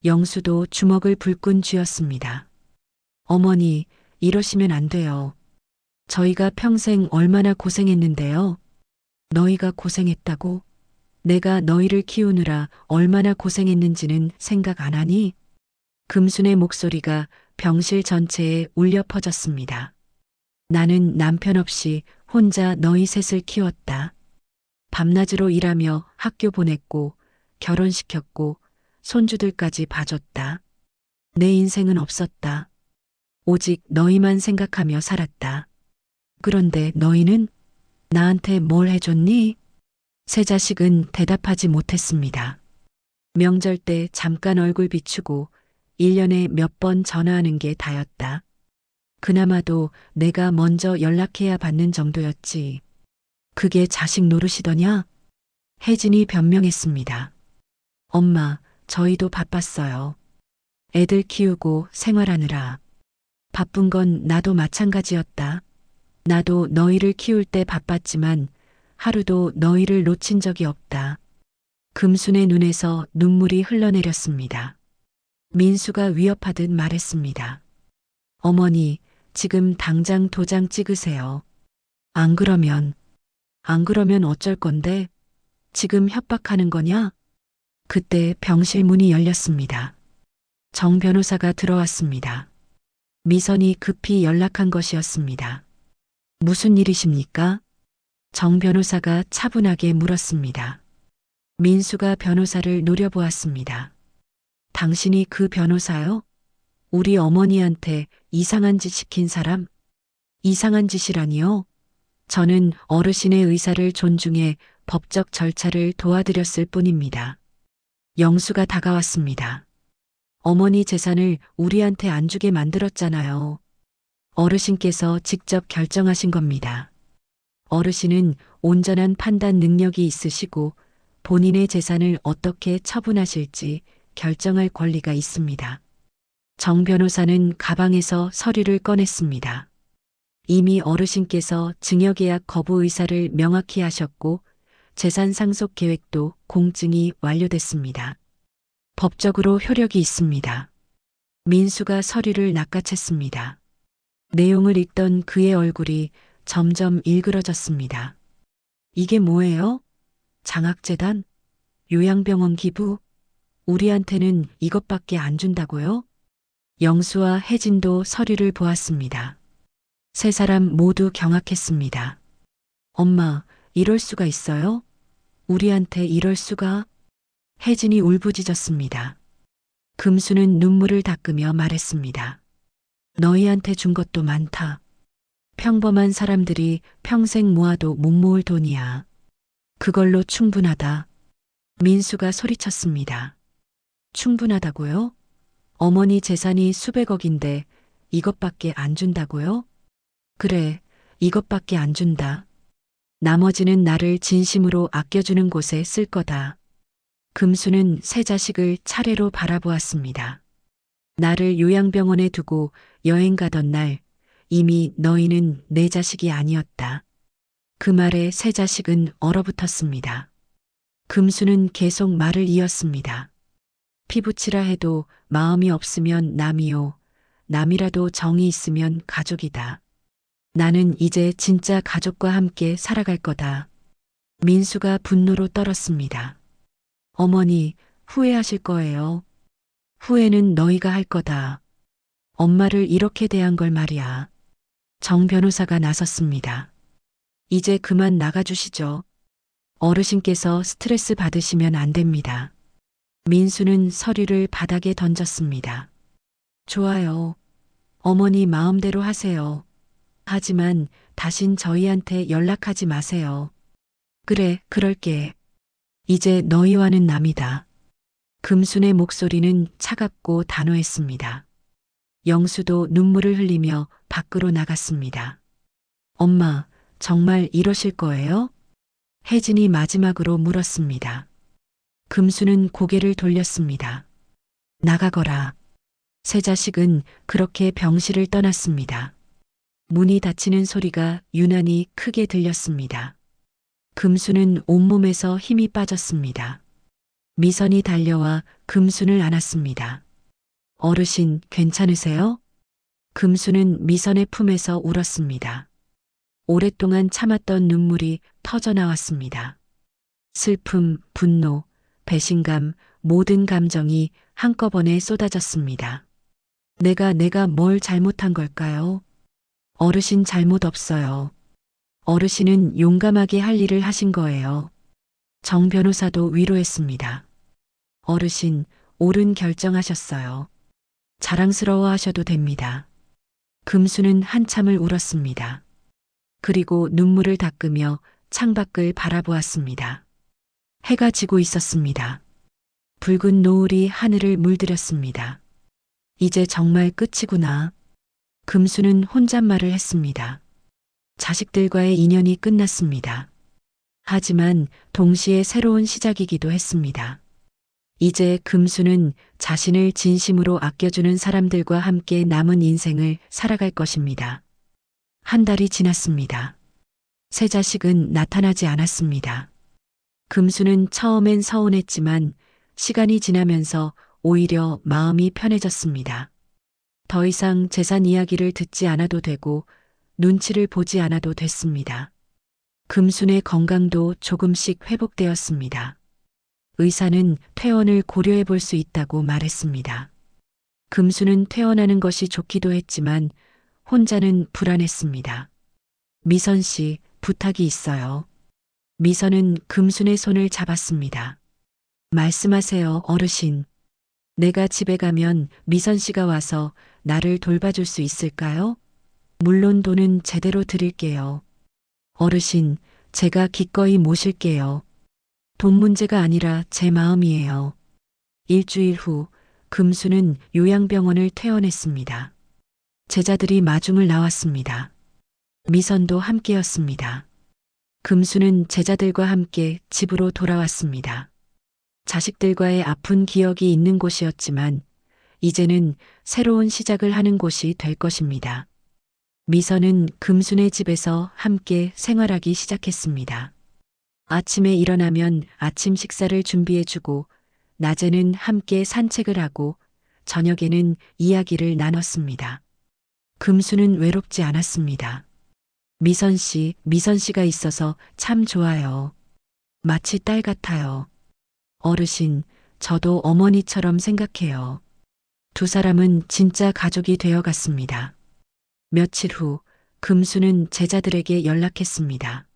영수도 주먹을 불끈 쥐었습니다. 어머니, 이러시면 안 돼요. 저희가 평생 얼마나 고생했는데요. 너희가 고생했다고? 내가 너희를 키우느라 얼마나 고생했는지는 생각 안 하니? 금순의 목소리가 병실 전체에 울려 퍼졌습니다. 나는 남편 없이 혼자 너희 셋을 키웠다. 밤낮으로 일하며 학교 보냈고 결혼시켰고 손주들까지 봐줬다. 내 인생은 없었다. 오직 너희만 생각하며 살았다. 그런데 너희는 나한테 뭘 해줬니? 세 자식은 대답하지 못했습니다. 명절 때 잠깐 얼굴 비추고 1년에 몇 번 전화하는 게 다였다. 그나마도 내가 먼저 연락해야 받는 정도였지. 그게 자식 노릇이더냐? 혜진이 변명했습니다. 엄마, 저희도 바빴어요. 애들 키우고 생활하느라. 바쁜 건 나도 마찬가지였다. 나도 너희를 키울 때 바빴지만 하루도 너희를 놓친 적이 없다. 금순의 눈에서 눈물이 흘러내렸습니다. 민수가 위협하듯 말했습니다. 어머니, 지금 당장 도장 찍으세요. 안 그러면 어쩔 건데? 지금 협박하는 거냐? 그때 병실 문이 열렸습니다. 정 변호사가 들어왔습니다. 미선이 급히 연락한 것이었습니다. 무슨 일이십니까? 정 변호사가 차분하게 물었습니다. 민수가 변호사를 노려보았습니다. 당신이 그 변호사요? 우리 어머니한테 이상한 짓 시킨 사람? 이상한 짓이라니요? 저는 어르신의 의사를 존중해 법적 절차를 도와드렸을 뿐입니다. 영수가 다가왔습니다. 어머니 재산을 우리한테 안 주게 만들었잖아요. 어르신께서 직접 결정하신 겁니다. 어르신은 온전한 판단 능력이 있으시고 본인의 재산을 어떻게 처분하실지 결정할 권리가 있습니다. 정 변호사는 가방에서 서류를 꺼냈습니다. 이미 어르신께서 증여계약 거부 의사를 명확히 하셨고 재산 상속 계획도 공증이 완료됐습니다. 법적으로 효력이 있습니다. 민수가 서류를 낚아챘습니다. 내용을 읽던 그의 얼굴이 점점 일그러졌습니다. 이게 뭐예요? 장학재단? 요양병원 기부? 우리한테는 이것밖에 안 준다고요? 영수와 혜진도 서류를 보았습니다. 세 사람 모두 경악했습니다. 엄마, 이럴 수가 있어요? 우리한테 이럴 수가? 혜진이 울부짖었습니다. 금수는 눈물을 닦으며 말했습니다. 너희한테 준 것도 많다. 평범한 사람들이 평생 모아도 못 모을 돈이야. 그걸로 충분하다. 민수가 소리쳤습니다. 충분하다고요? 어머니 재산이 수백억인데 이것밖에 안 준다고요? 그래, 이것밖에 안 준다. 나머지는 나를 진심으로 아껴주는 곳에 쓸 거다. 금수는 세 자식을 차례로 바라보았습니다. 나를 요양병원에 두고 여행 가던 날 이미 너희는 내 자식이 아니었다. 그 말에 세 자식은 얼어붙었습니다. 금수는 계속 말을 이었습니다. 피부치라 해도 마음이 없으면 남이요. 남이라도 정이 있으면 가족이다. 나는 이제 진짜 가족과 함께 살아갈 거다. 민수가 분노로 떨었습니다. 어머니, 후회하실 거예요. 후회는 너희가 할 거다. 엄마를 이렇게 대한 걸 말이야. 정 변호사가 나섰습니다. 이제 그만 나가주시죠. 어르신께서 스트레스 받으시면 안 됩니다. 민수는 서류를 바닥에 던졌습니다. 좋아요. 어머니 마음대로 하세요. 하지만 다신 저희한테 연락하지 마세요. 그래, 그럴게. 이제 너희와는 남이다. 금순의 목소리는 차갑고 단호했습니다. 영수도 눈물을 흘리며 밖으로 나갔습니다. 엄마, 정말 이러실 거예요? 혜진이 마지막으로 물었습니다. 금수는 고개를 돌렸습니다. 나가거라. 세 자식은 그렇게 병실을 떠났습니다. 문이 닫히는 소리가 유난히 크게 들렸습니다. 금수는 온몸에서 힘이 빠졌습니다. 미선이 달려와 금순을 안았습니다. 어르신, 괜찮으세요? 금수는 미선의 품에서 울었습니다. 오랫동안 참았던 눈물이 터져 나왔습니다. 슬픔, 분노, 배신감, 모든 감정이 한꺼번에 쏟아졌습니다. 내가 뭘 잘못한 걸까요? 어르신 잘못 없어요. 어르신은 용감하게 할 일을 하신 거예요. 정 변호사도 위로했습니다. 어르신, 옳은 결정하셨어요. 자랑스러워 하셔도 됩니다. 금수는 한참을 울었습니다. 그리고 눈물을 닦으며 창밖을 바라보았습니다. 해가 지고 있었습니다. 붉은 노을이 하늘을 물들였습니다. 이제 정말 끝이구나. 금수는 혼잣말을 했습니다. 자식들과의 인연이 끝났습니다. 하지만 동시에 새로운 시작이기도 했습니다. 이제 금수는 자신을 진심으로 아껴주는 사람들과 함께 남은 인생을 살아갈 것입니다. 한 달이 지났습니다. 새 자식은 나타나지 않았습니다. 금수는 처음엔 서운했지만 시간이 지나면서 오히려 마음이 편해졌습니다. 더 이상 재산 이야기를 듣지 않아도 되고 눈치를 보지 않아도 됐습니다. 금순의 건강도 조금씩 회복되었습니다. 의사는 퇴원을 고려해 볼 수 있다고 말했습니다. 금수는 퇴원하는 것이 좋기도 했지만 혼자는 불안했습니다. 미선 씨, 부탁이 있어요. 미선은 금순의 손을 잡았습니다. 말씀하세요, 어르신. 내가 집에 가면 미선 씨가 와서 나를 돌봐줄 수 있을까요? 물론 돈은 제대로 드릴게요. 어르신, 제가 기꺼이 모실게요. 돈 문제가 아니라 제 마음이에요. 일주일 후 금수는 요양병원을 퇴원했습니다. 제자들이 마중을 나왔습니다. 미선도 함께였습니다. 금수는 제자들과 함께 집으로 돌아왔습니다. 자식들과의 아픈 기억이 있는 곳이었지만 이제는 새로운 시작을 하는 곳이 될 것입니다. 미선은 금순의 집에서 함께 생활하기 시작했습니다. 아침에 일어나면 아침 식사를 준비해주고 낮에는 함께 산책을 하고 저녁에는 이야기를 나눴습니다. 금수는 외롭지 않았습니다. 미선 씨가 있어서 참 좋아요. 마치 딸 같아요. 어르신, 저도 어머니처럼 생각해요. 두 사람은 진짜 가족이 되어 갔습니다. 며칠 후 금수는 제자들에게 연락했습니다.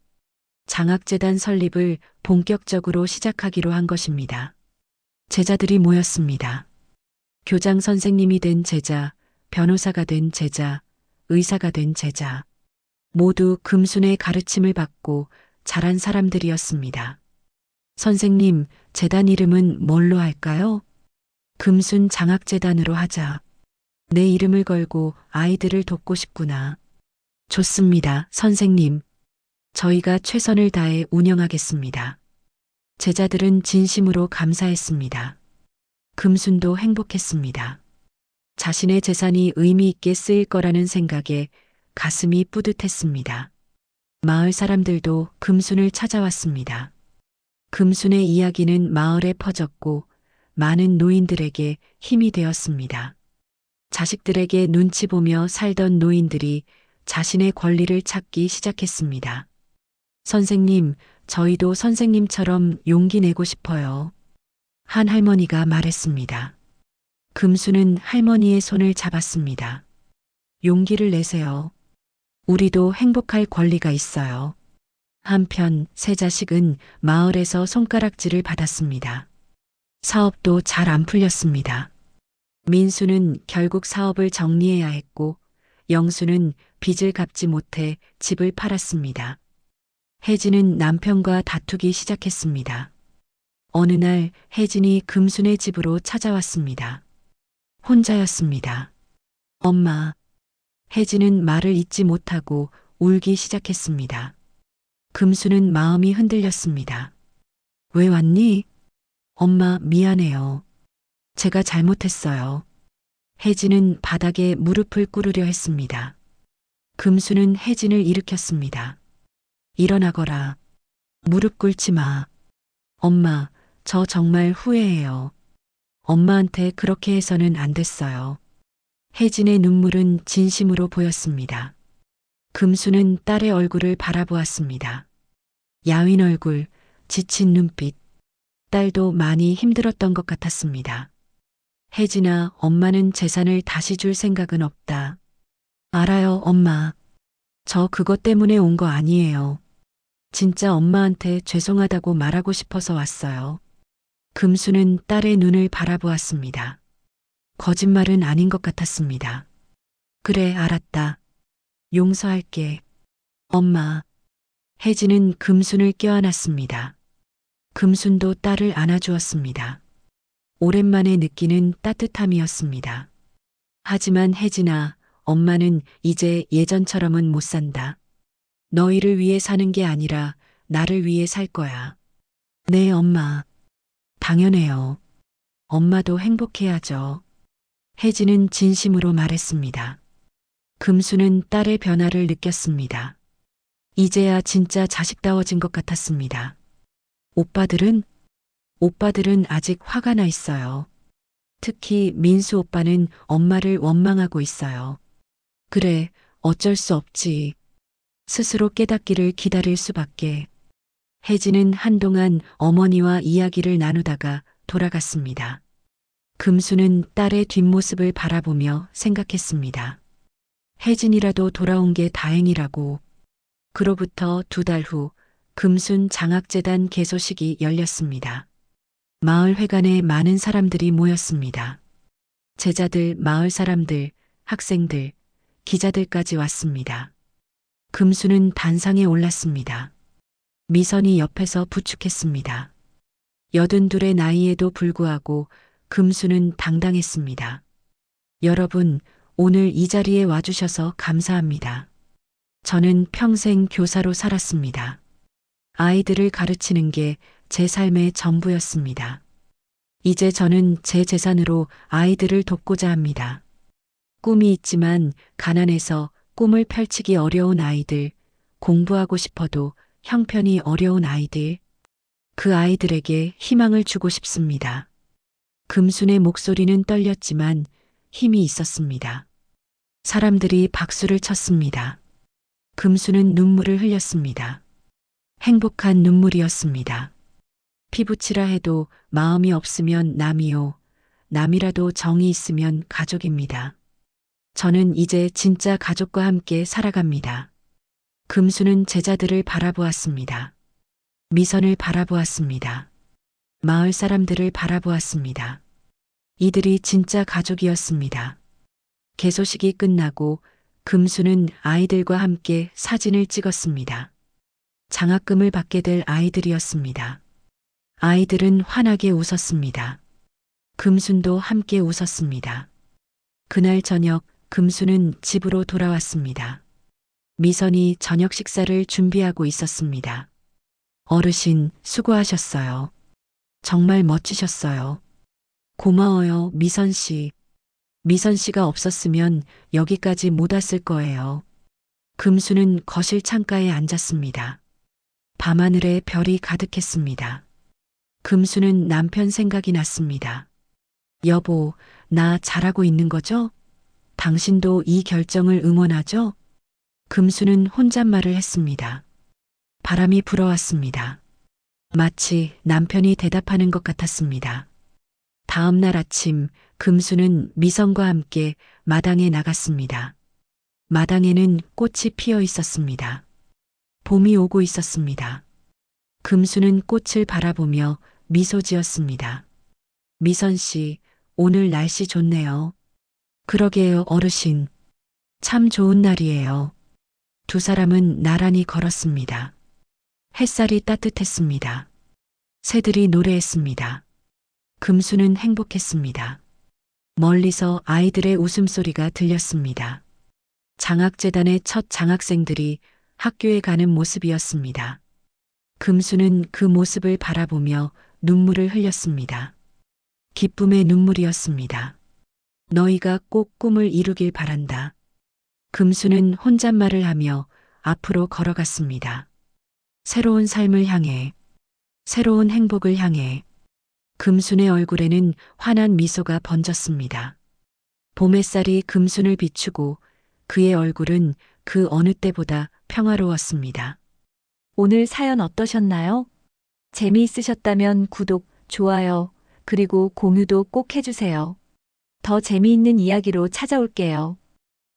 장학재단 설립을 본격적으로 시작하기로 한 것입니다. 제자들이 모였습니다. 교장 선생님이 된 제자, 변호사가 된 제자, 의사가 된 제자. 모두 금순의 가르침을 받고 자란 사람들이었습니다. 선생님, 재단 이름은 뭘로 할까요? 금순 장학재단으로 하자. 내 이름을 걸고 아이들을 돕고 싶구나. 좋습니다, 선생님. 저희가 최선을 다해 운영하겠습니다. 제자들은 진심으로 감사했습니다. 금순도 행복했습니다. 자신의 재산이 의미 있게 쓰일 거라는 생각에 가슴이 뿌듯했습니다. 마을 사람들도 금순을 찾아왔습니다. 금순의 이야기는 마을에 퍼졌고 많은 노인들에게 힘이 되었습니다. 자식들에게 눈치 보며 살던 노인들이 자신의 권리를 찾기 시작했습니다. 선생님, 저희도 선생님처럼 용기 내고 싶어요. 한 할머니가 말했습니다. 금수는 할머니의 손을 잡았습니다. 용기를 내세요. 우리도 행복할 권리가 있어요. 한편 세 자식은 마을에서 손가락질을 받았습니다. 사업도 잘 안 풀렸습니다. 민수는 결국 사업을 정리해야 했고, 영수는 빚을 갚지 못해 집을 팔았습니다. 혜진은 남편과 다투기 시작했습니다. 어느 날 혜진이 금순의 집으로 찾아왔습니다. 혼자였습니다. 엄마. 혜진은 말을 잇지 못하고 울기 시작했습니다. 금수는 마음이 흔들렸습니다. 왜 왔니? 엄마, 미안해요. 제가 잘못했어요. 혜진은 바닥에 무릎을 꿇으려 했습니다. 금수는 혜진을 일으켰습니다. 일어나거라. 무릎 꿇지 마. 엄마, 저 정말 후회해요. 엄마한테 그렇게 해서는 안 됐어요. 혜진의 눈물은 진심으로 보였습니다. 금수는 딸의 얼굴을 바라보았습니다. 야윈 얼굴, 지친 눈빛. 딸도 많이 힘들었던 것 같았습니다. 혜진아, 엄마는 재산을 다시 줄 생각은 없다. 알아요, 엄마. 저 그것 때문에 온 거 아니에요. 진짜 엄마한테 죄송하다고 말하고 싶어서 왔어요. 금수는 딸의 눈을 바라보았습니다. 거짓말은 아닌 것 같았습니다. 그래, 알았다. 용서할게. 엄마. 혜진은 금순을 껴안았습니다. 금순도 딸을 안아주었습니다. 오랜만에 느끼는 따뜻함이었습니다. 하지만 혜진아, 엄마는 이제 예전처럼은 못 산다. 너희를 위해 사는 게 아니라 나를 위해 살 거야. 네, 엄마. 당연해요. 엄마도 행복해야죠. 혜진은 진심으로 말했습니다. 금수는 딸의 변화를 느꼈습니다. 이제야 진짜 자식다워진 것 같았습니다. 오빠들은 아직 화가 나 있어요. 특히 민수 오빠는 엄마를 원망하고 있어요. 그래, 어쩔 수 없지. 스스로 깨닫기를 기다릴 수밖에. 혜진은 한동안 어머니와 이야기를 나누다가 돌아갔습니다. 금수는 딸의 뒷모습을 바라보며 생각했습니다. 혜진이라도 돌아온 게 다행이라고. 그로부터 2달 후 금순 장학재단 개소식이 열렸습니다. 마을 회관에 많은 사람들이 모였습니다. 제자들, 마을 사람들, 학생들, 기자들까지 왔습니다. 금수는 단상에 올랐습니다. 미선이 옆에서 부축했습니다. 82의 나이에도 불구하고 금수는 당당했습니다. 여러분, 오늘 이 자리에 와주셔서 감사합니다. 저는 평생 교사로 살았습니다. 아이들을 가르치는 게 제 삶의 전부였습니다. 이제 저는 제 재산으로 아이들을 돕고자 합니다. 꿈이 있지만 가난해서 꿈을 펼치기 어려운 아이들, 공부하고 싶어도 형편이 어려운 아이들, 그 아이들에게 희망을 주고 싶습니다. 금순의 목소리는 떨렸지만 힘이 있었습니다. 사람들이 박수를 쳤습니다. 금수는 눈물을 흘렸습니다. 행복한 눈물이었습니다. 피부치라 해도 마음이 없으면 남이요. 남이라도 정이 있으면 가족입니다. 저는 이제 진짜 가족과 함께 살아갑니다. 금수는 제자들을 바라보았습니다. 미선을 바라보았습니다. 마을 사람들을 바라보았습니다. 이들이 진짜 가족이었습니다. 개소식이 끝나고 금수는 아이들과 함께 사진을 찍었습니다. 장학금을 받게 될 아이들이었습니다. 아이들은 환하게 웃었습니다. 금순도 함께 웃었습니다. 그날 저녁 금수는 집으로 돌아왔습니다. 미선이 저녁 식사를 준비하고 있었습니다. 어르신, 수고하셨어요. 정말 멋지셨어요. 고마워요, 미선 씨. 미선 씨가 없었으면 여기까지 못 왔을 거예요. 금수는 거실 창가에 앉았습니다. 밤하늘에 별이 가득했습니다. 금수는 남편 생각이 났습니다. 여보, 나 잘하고 있는 거죠? 당신도 이 결정을 응원하죠? 금수는 혼잣말을 했습니다. 바람이 불어왔습니다. 마치 남편이 대답하는 것 같았습니다. 다음 날 아침 금수는 미선과 함께 마당에 나갔습니다. 마당에는 꽃이 피어 있었습니다. 봄이 오고 있었습니다. 금수는 꽃을 바라보며 미소 지었습니다. 미선 씨, 오늘 날씨 좋네요. 그러게요, 어르신. 참 좋은 날이에요. 두 사람은 나란히 걸었습니다. 햇살이 따뜻했습니다. 새들이 노래했습니다. 금수는 행복했습니다. 멀리서 아이들의 웃음소리가 들렸습니다. 장학재단의 첫 장학생들이 학교에 가는 모습이었습니다. 금수는 그 모습을 바라보며 눈물을 흘렸습니다. 기쁨의 눈물이었습니다. 너희가 꼭 꿈을 이루길 바란다. 금수는 혼잣말을 하며 앞으로 걸어갔습니다. 새로운 삶을 향해, 새로운 행복을 향해. 금순의 얼굴에는 환한 미소가 번졌습니다. 봄 햇살이 금순을 비추고 그의 얼굴은 그 어느 때보다 평화로웠습니다. 오늘 사연 어떠셨나요? 재미있으셨다면 구독, 좋아요, 그리고 공유도 꼭 해주세요. 더 재미있는 이야기로 찾아올게요.